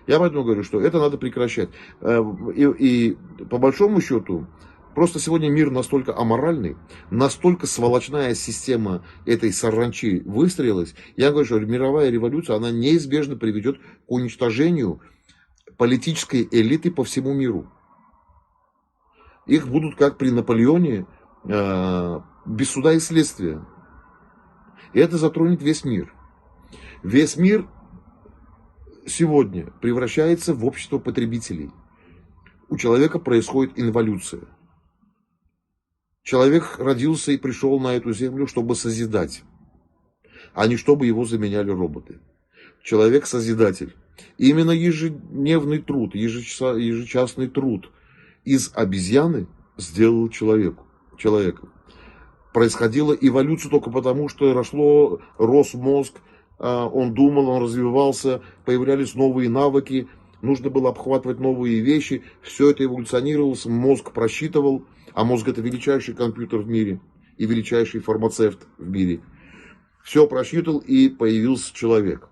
Я поэтому говорю, что это надо прекращать. И по большому счету, просто сегодня мир настолько аморальный, настолько сволочная система этой саранчи выстроилась. Я говорю, что мировая революция, она неизбежно приведет к уничтожению политической элиты по всему миру. Их будут, как при Наполеоне, без суда и следствия. И это затронет весь мир. Весь мир сегодня превращается в общество потребителей. У человека происходит инволюция. Человек родился и пришел на эту землю, чтобы созидать, а не чтобы его заменяли роботы. Человек созидатель. Именно ежедневный труд, ежечасный труд из обезьяны сделал человека. Происходила эволюция только потому, что рос мозг, он думал, он развивался, появлялись новые навыки, нужно было обхватывать новые вещи, все это эволюционировалось, мозг просчитывал, а мозг — это величайший компьютер в мире и величайший фармацевт в мире. Все просчитал, и появился человек.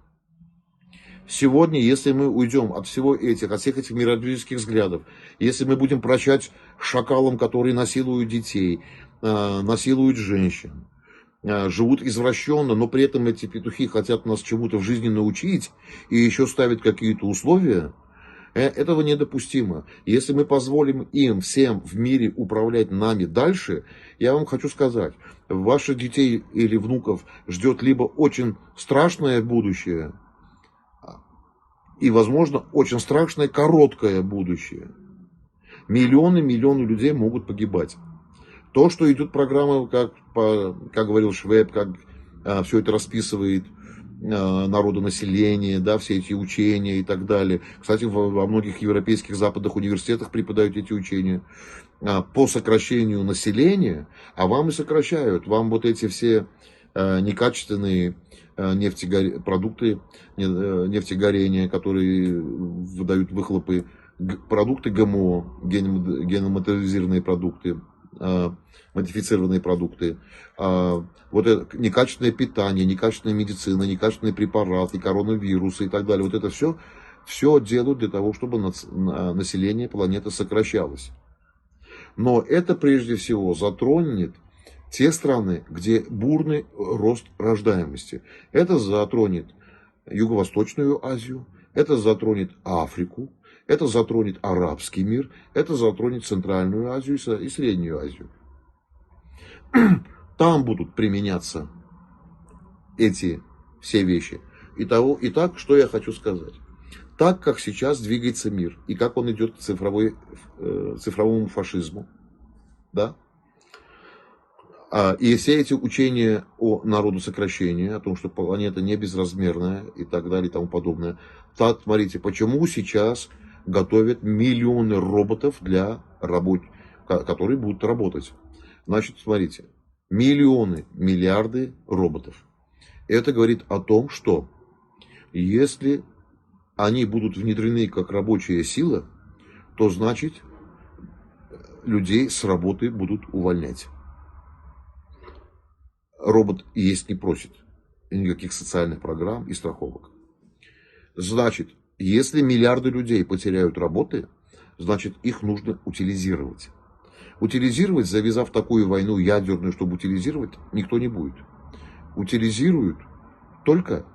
Сегодня, если мы уйдем от всего этих, от всех этих миролюбивых взглядов, если мы будем прощать шакалам, которые насилуют детей, насилуют женщин, живут извращенно, но при этом эти петухи хотят нас чему-то в жизни научить и еще ставят какие-то условия, этого недопустимо. Если мы позволим им всем в мире управлять нами дальше, я вам хочу сказать, ваших детей или внуков ждет либо очень страшное будущее, и, возможно, очень страшное короткое будущее. Миллионы людей могут погибать. То, что идет программа, как говорил Швеб, как все это расписывает народонаселение, да, все эти учения и так далее. Кстати, во многих европейских западных университетах преподают эти учения по сокращению населения, а вам и сокращают. Вам вот эти все некачественные продукты нефтегорения, которые выдают выхлопы, продукты ГМО, геномодифицированные продукты, модифицированные продукты, вот это некачественное питание, некачественная медицина, некачественные препараты, коронавирусы и так далее. Вот это все делают для того, чтобы население планеты сокращалось. Но это прежде всего затронет те страны, где бурный рост рождаемости. Это затронет Юго-Восточную Азию, это затронет Африку, это затронет арабский мир, это затронет Центральную Азию и Среднюю Азию. Там будут применяться эти все вещи. Итак, что я хочу сказать. Так, как сейчас двигается мир, и как он идет к цифровому фашизму, да? И все эти учения о народосокращении, о том, что планета не безразмерная и так далее и тому подобное. Так, смотрите, почему сейчас готовят миллионы роботов которые будут работать. Значит, смотрите, миллионы, миллиарды роботов. Это говорит о том, что если они будут внедрены как рабочая сила, то значит людей с работы будут увольнять. Робот есть не просит никаких социальных программ и страховок. Значит, если миллиарды людей потеряют работы, значит их нужно утилизировать. Утилизировать, завязав такую войну ядерную, чтобы утилизировать, никто не будет. Утилизируют только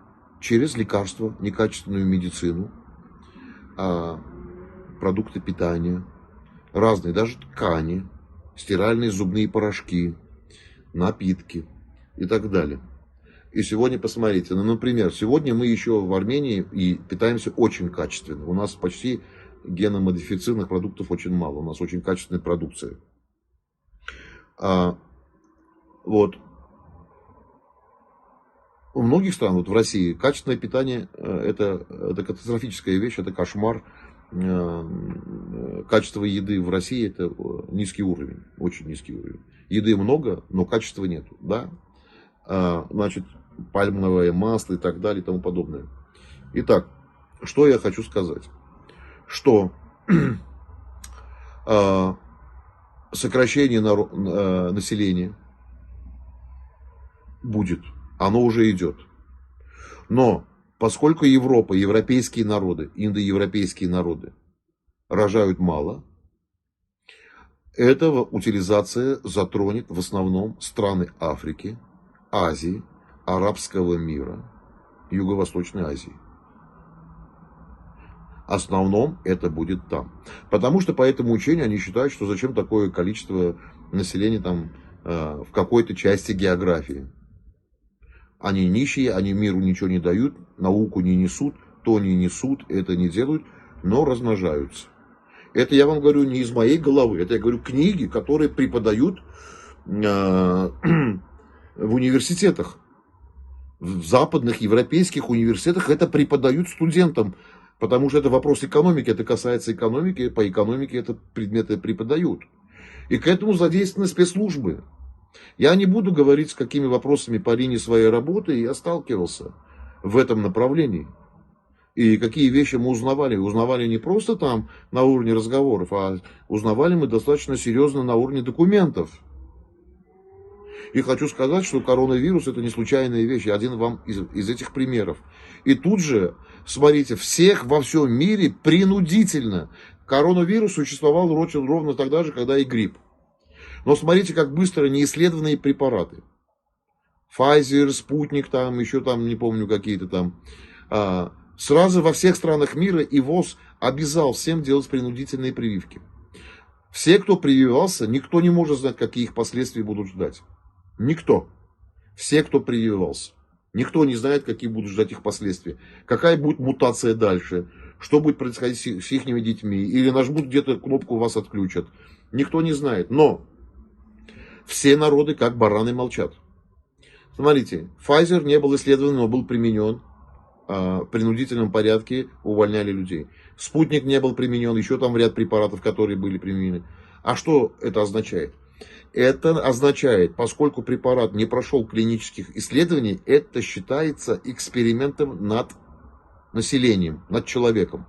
через лекарства, некачественную медицину, продукты питания, разные, даже ткани, стиральные зубные порошки, напитки и так далее. И сегодня, посмотрите, например, сегодня мы еще в Армении и питаемся очень качественно. У нас почти геномодифицированных продуктов очень мало. У нас очень качественная продукция. Вот. У многих стран, вот в России, качественное питание это катастрофическая вещь, это кошмар. Качество еды в России это низкий уровень, очень низкий уровень. Еды много, но качества нет, да? Значит, пальмовое масло и так далее и тому подобное. Итак, что я хочу сказать? Что сокращение населения будет, оно уже идет. Но поскольку Европа, европейские народы, индоевропейские народы рожают мало, эта утилизация затронет в основном страны Африки, Азии, арабского мира, Юго-Восточной Азии. В основном это будет там. Потому что по этому учению они считают, что зачем такое количество населения там в какой-то части географии. Они нищие, они миру ничего не дают, науку не несут, то не несут, это не делают, но размножаются. Это я вам говорю не из моей головы, это я говорю книги, которые преподают в университетах. В западных европейских университетах это преподают студентам, потому что это вопрос экономики, это касается экономики, по экономике это предметы преподают. И к этому задействованы спецслужбы. Я не буду говорить, с какими вопросами по линии своей работы я сталкивался в этом направлении. И какие вещи мы узнавали. Узнавали не просто там на уровне разговоров, а узнавали мы достаточно серьезно на уровне документов. И хочу сказать, что коронавирус это не случайная вещь. Я один вам из этих примеров. И тут же, смотрите, всех во всем мире принудительно. Коронавирус существовал ровно тогда же, когда и грипп. Но смотрите, как быстро неисследованные препараты. Pfizer, Спутник, там, еще там, не помню, какие-то там. Сразу во всех странах мира и ВОЗ обязал всем делать принудительные прививки. Все, кто прививался, никто не может знать, какие их последствия будут ждать. Никто. Все, кто прививался. Никто не знает, какие будут ждать их последствия. Какая будет мутация дальше. Что будет происходить с их детьми. Или нажмут где-то кнопку, вас отключат. Никто не знает. Но все народы, как бараны, молчат. Смотрите, Pfizer не был исследован, но был применен. В принудительном порядке увольняли людей. Спутник не был применен, еще там ряд препаратов, которые были применены. А что это означает? Это означает, поскольку препарат не прошел клинических исследований, это считается экспериментом над населением, над человеком.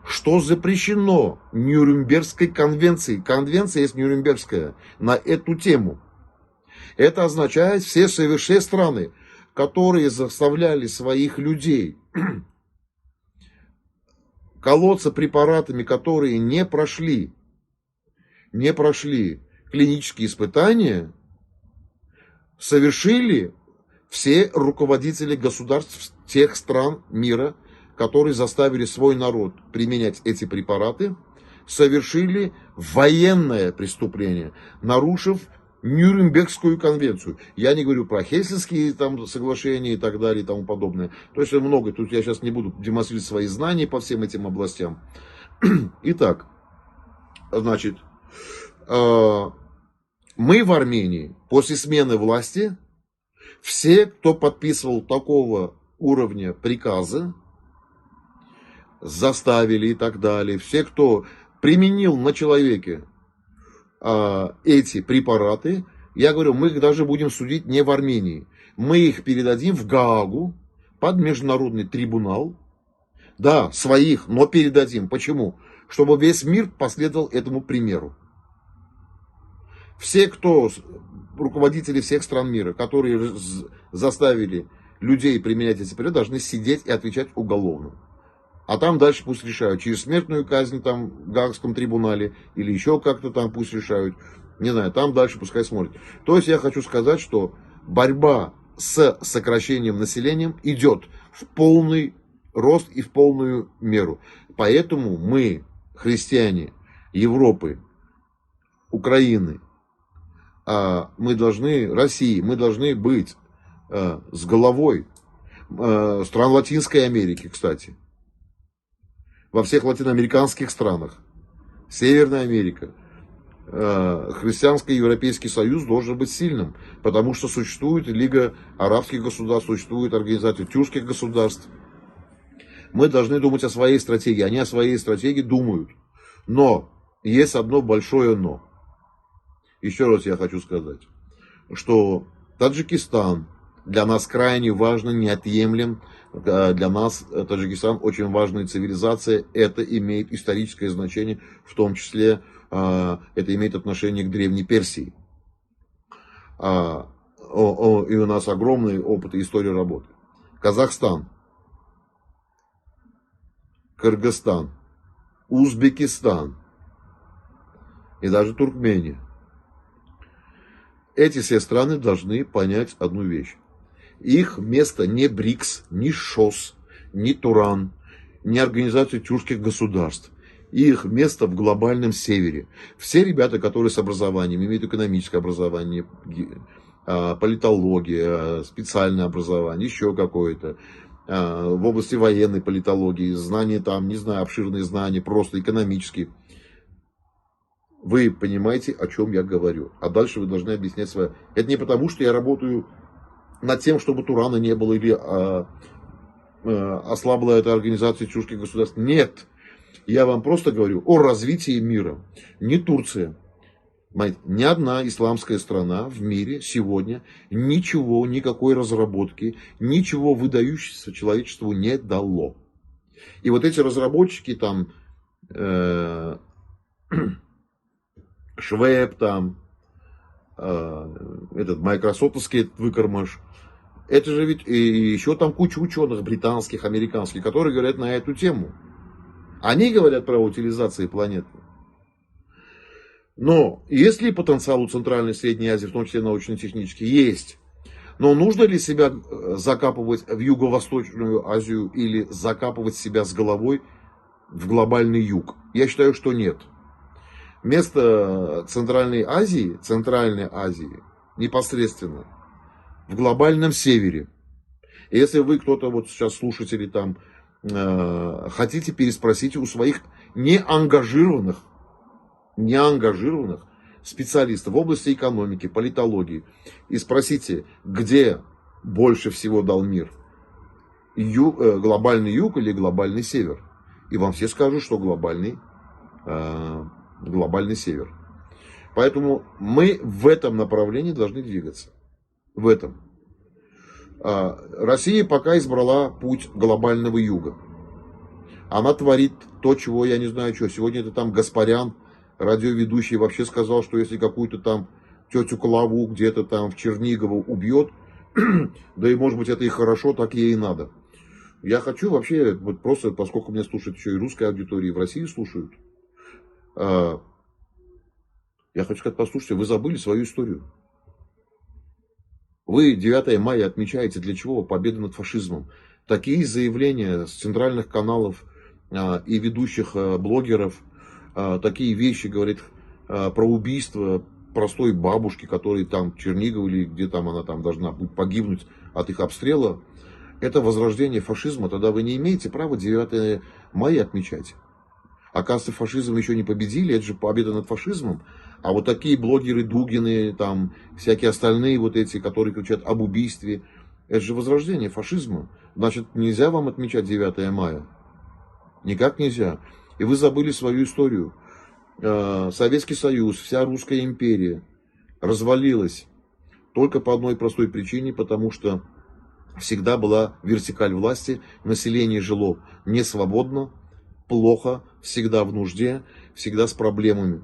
Что запрещено Нюрнбергской конвенцией. Конвенция есть Нюрнбергская на эту тему. Это означает, все страны, которые заставляли своих людей колоться препаратами, которые не прошли клинические испытания, совершили все руководители государств тех стран мира, которые заставили свой народ применять эти препараты, совершили военное преступление, нарушив Нюрнбергскую конвенцию. Я не говорю про Хельсинские там соглашения и так далее и тому подобное. То есть много. Тут я сейчас не буду демонстрировать свои знания по всем этим областям. Итак, значит, мы в Армении после смены власти, все, кто подписывал такого уровня приказы, заставили и так далее, все, кто применил на человеке эти препараты, я говорю, мы их даже будем судить не в Армении. Мы их передадим в Гаагу под международный трибунал. Да, своих, но передадим. Почему? Чтобы весь мир последовал этому примеру. Все, кто, руководители всех стран мира, которые заставили людей применять эти препараты, должны сидеть и отвечать уголовно. А там дальше пусть решают, через смертную казнь там в Гаагском трибунале или еще как-то там пусть решают. Не знаю, там дальше пускай смотрят. То есть я хочу сказать, что борьба с сокращением населения идет в полный рост и в полную меру. Поэтому мы, христиане Европы, Украины, мы должны, России, мы должны быть с головой стран Латинской Америки, кстати. Во всех латиноамериканских странах, Северная Америка, Христианско-Европейский Союз должен быть сильным, потому что существует Лига арабских государств, существует организация тюркских государств. Мы должны думать о своей стратегии, они о своей стратегии думают. Но есть одно большое но. Еще раз я хочу сказать, что Таджикистан для нас крайне важен, неотъемлем. Для нас Таджикистан очень важная цивилизация. Это имеет историческое значение, в том числе это имеет отношение к Древней Персии. И у нас огромный опыт и история работы. Казахстан, Кыргызстан, Узбекистан и даже Туркмения. Эти все страны должны понять одну вещь. Их место не БРИКС, не ШОС, не Туран, не Организация тюркских государств. Их место в глобальном севере. Все ребята, которые с образованием, имеют экономическое образование, политология, специальное образование, еще какое-то, в области военной политологии, знания там, не знаю, обширные знания, просто экономические. Вы понимаете, о чем я говорю. А дальше вы должны объяснять свое. Это не потому, что я работаю над тем, чтобы Турана не было или ослабла эта организация тюркских государств. Нет. Я вам просто говорю о развитии мира. Не Турция. Ни одна исламская страна в мире сегодня ничего, никакой разработки, ничего выдающегося человечеству не дало. И вот эти разработчики там, Швеб там, этот майкрософтовский выкормыш. Это же ведь и еще там куча ученых британских, американских, которые говорят на эту тему. Они говорят про утилизацию планеты. Но есть ли потенциал у Центральной и Средней Азии, в том числе научно-технический? Есть. Но нужно ли себя закапывать в Юго-Восточную Азию или закапывать себя с головой в глобальный юг? Я считаю, что нет. Место Центральной Азии непосредственно в глобальном севере. И если вы, кто-то вот сейчас слушатели там, хотите переспросить у своих неангажированных специалистов в области экономики, политологии, и спросите, где больше всего дал мир, глобальный юг или глобальный север, и вам все скажут, что глобальный север. Поэтому мы в этом направлении должны двигаться. В этом. Россия пока избрала путь глобального юга. Она творит то, чего я не знаю, что. Сегодня это там Гаспарян, радиоведущий, вообще сказал, что если какую-то там тетю Клаву где-то там в Чернигово убьет, да и может быть это и хорошо, так ей и надо. Я хочу вообще, вот просто, поскольку меня слушают еще и русская аудитория, и в России слушают, я хочу сказать, послушайте, вы забыли свою историю. Вы 9 мая отмечаете для чего? Победу над фашизмом. Такие заявления с центральных каналов и ведущих блогеров, такие вещи говорит про убийство простой бабушки, которая там в Чернигово или где там она там должна будет погибнуть от их обстрела. Это возрождение фашизма. Тогда вы не имеете права 9 мая отмечать. Оказывается, фашизм еще не победили, это же победа над фашизмом. А вот такие блогеры Дугины, там, всякие остальные вот эти, которые кричат об убийстве, это же возрождение фашизма. Значит, нельзя вам отмечать 9 мая. Никак нельзя. И вы забыли свою историю. Советский Союз, вся Русская империя развалилась только по одной простой причине, потому что всегда была вертикаль власти, население жило не свободно, плохо, всегда в нужде, всегда с проблемами.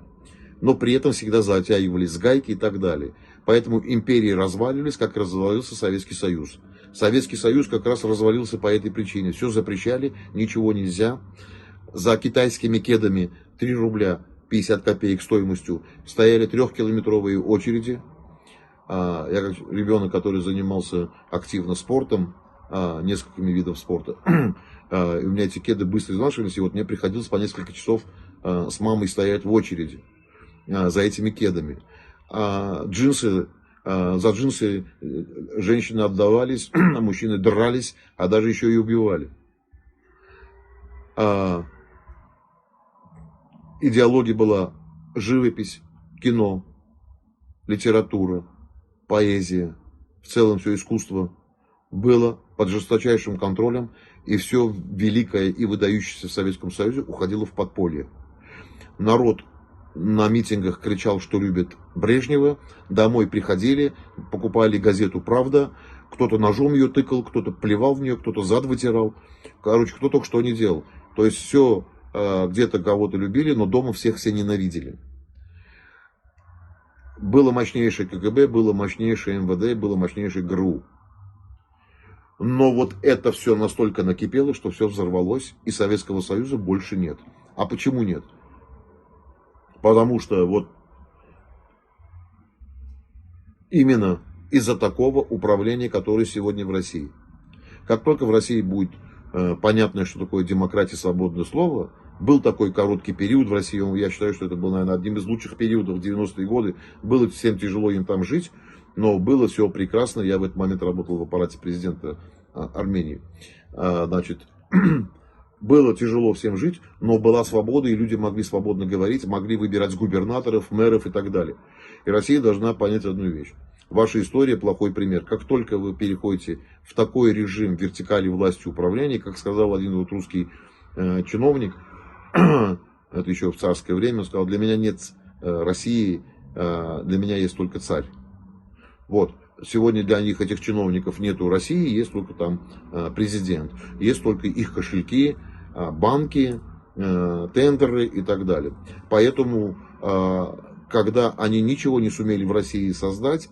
Но при этом всегда затягивались гайки и так далее. Поэтому империи разваливались, как развалился Советский Союз. Советский Союз как раз развалился по этой причине. Все запрещали, ничего нельзя. За китайскими кедами 3 рубля 50 копеек стоимостью стояли 3-километровые очереди. Я как ребенок, который занимался активно спортом, несколькими видов спорта, у меня эти кеды быстро изнашивались, и вот мне приходилось по несколько часов с мамой стоять в очереди за этими кедами. За джинсы женщины отдавались, мужчины дрались, а даже еще и убивали. Идеология была живопись, кино, литература, поэзия, в целом все искусство было под жесточайшим контролем, и все великое и выдающееся в Советском Союзе уходило в подполье. Народ на митингах кричал, что любит Брежнева, домой приходили, покупали газету «Правда», кто-то ножом ее тыкал, кто-то плевал в нее, кто-то зад вытирал, короче, кто только что не делал. То есть все, где-то кого-то любили, но дома всех все ненавидели. Было мощнейшее КГБ, было мощнейшее МВД, было мощнейшее ГРУ. Но вот это все настолько накипело, что все взорвалось, и Советского Союза больше нет. А почему нет? Потому что вот именно из-за такого управления, которое сегодня в России. Как только в России будет понятно, что такое демократия, свободное слово, был такой короткий период в России, я считаю, что это был, наверное, одним из лучших периодов в 90-е годы. Было всем тяжело им там жить, но было все прекрасно. Я в этот момент работал в аппарате президента Армении. Значит, было тяжело всем жить, но была свобода, и люди могли свободно говорить, могли выбирать губернаторов, мэров и так далее. И Россия должна понять одну вещь. Ваша история плохой пример. Как только вы переходите в такой режим вертикали власти управления, как сказал один вот русский чиновник, это еще в царское время, он сказал: для меня нет России, для меня есть только царь. Вот. Сегодня для них, этих чиновников, нету России, есть только там президент. Есть только их кошельки, банки, тендеры и так далее. Поэтому когда они ничего не сумели в России создать,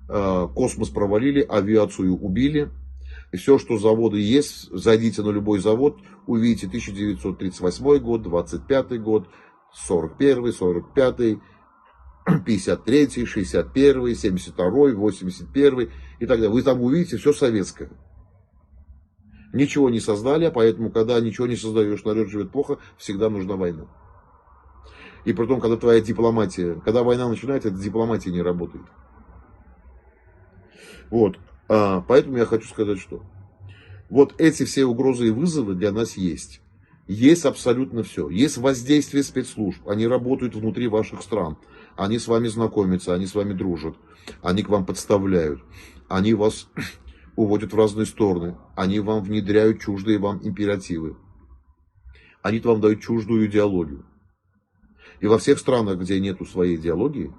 космос провалили, авиацию убили. И все, что заводы есть, зайдите на любой завод, увидите 1938 год, 25 год, 41, 45, 53, 61, 72, 81 и так далее. Вы там увидите все советское. Ничего не создали, а поэтому, когда ничего не создаешь, народ живет плохо, всегда нужна война. И при том, когда твоя дипломатия, когда война начинается, эта дипломатия не работает. Вот. Поэтому я хочу сказать, что вот эти все угрозы и вызовы для нас есть. Есть абсолютно все. Есть воздействие спецслужб. Они работают внутри ваших стран. Они с вами знакомятся, они с вами дружат. Они к вам подставляют. Они вас уводят в разные стороны. Они вам внедряют чуждые вам императивы. Они вам дают чуждую идеологию. И во всех странах, где нету своей идеологии,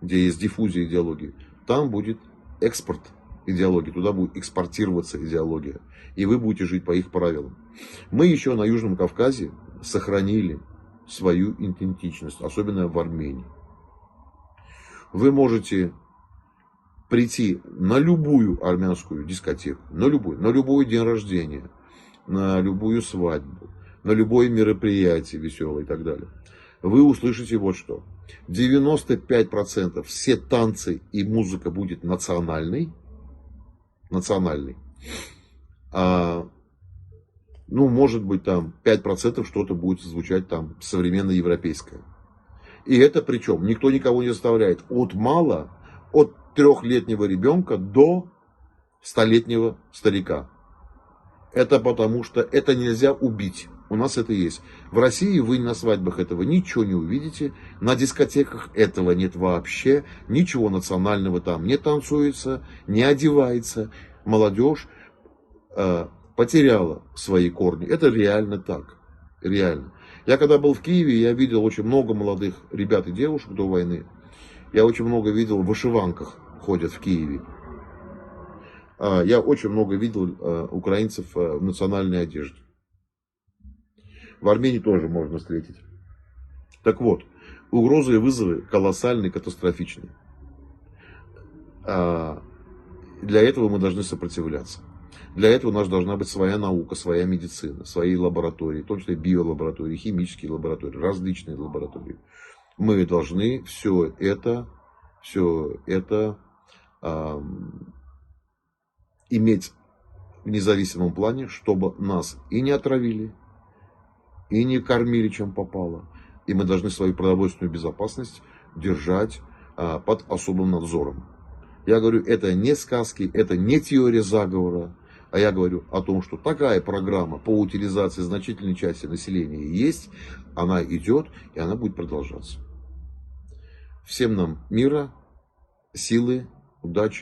где есть диффузия идеологии, там будет экспорт идеологии, туда будет экспортироваться идеология. И вы будете жить по их правилам. Мы еще на Южном Кавказе сохранили свою идентичность, особенно в Армении. Вы можете прийти на любую армянскую дискотеку, на любой день рождения, на любую свадьбу, на любое мероприятие веселое и так далее. Вы услышите вот что. 95% все танцы и музыка будет национальной. Может быть, там 5% что-то будет звучать там современно европейское. И это причем никто никого не заставляет. От 3-летнего ребенка до 100-летнего старика. Это потому что это нельзя убить. У нас это есть. В России вы на свадьбах этого ничего не увидите. На дискотеках этого нет вообще. Ничего национального там не танцуется, не одевается. Молодежь потеряла свои корни. Это реально так. Реально. Я когда был в Киеве, я видел очень много молодых ребят и девушек до войны. Я очень много видел в вышиванках ходят в Киеве. Я очень много видел украинцев в национальной одежде. В Армении тоже можно встретить. Так вот, угрозы и вызовы колоссальные, катастрофичные. Для этого мы должны сопротивляться. Для этого у нас должна быть своя наука, своя медицина, свои лаборатории, в том числе биолаборатории, химические лаборатории, различные лаборатории. Мы должны все это иметь в независимом плане, чтобы нас и не отравили, и не кормили, чем попало. И мы должны свою продовольственную безопасность держать под особым надзором. Я говорю, это не сказки, это не теория заговора, а я говорю о том, что такая программа по утилизации значительной части населения есть, она идет, и она будет продолжаться. Всем нам мира, силы, удачи.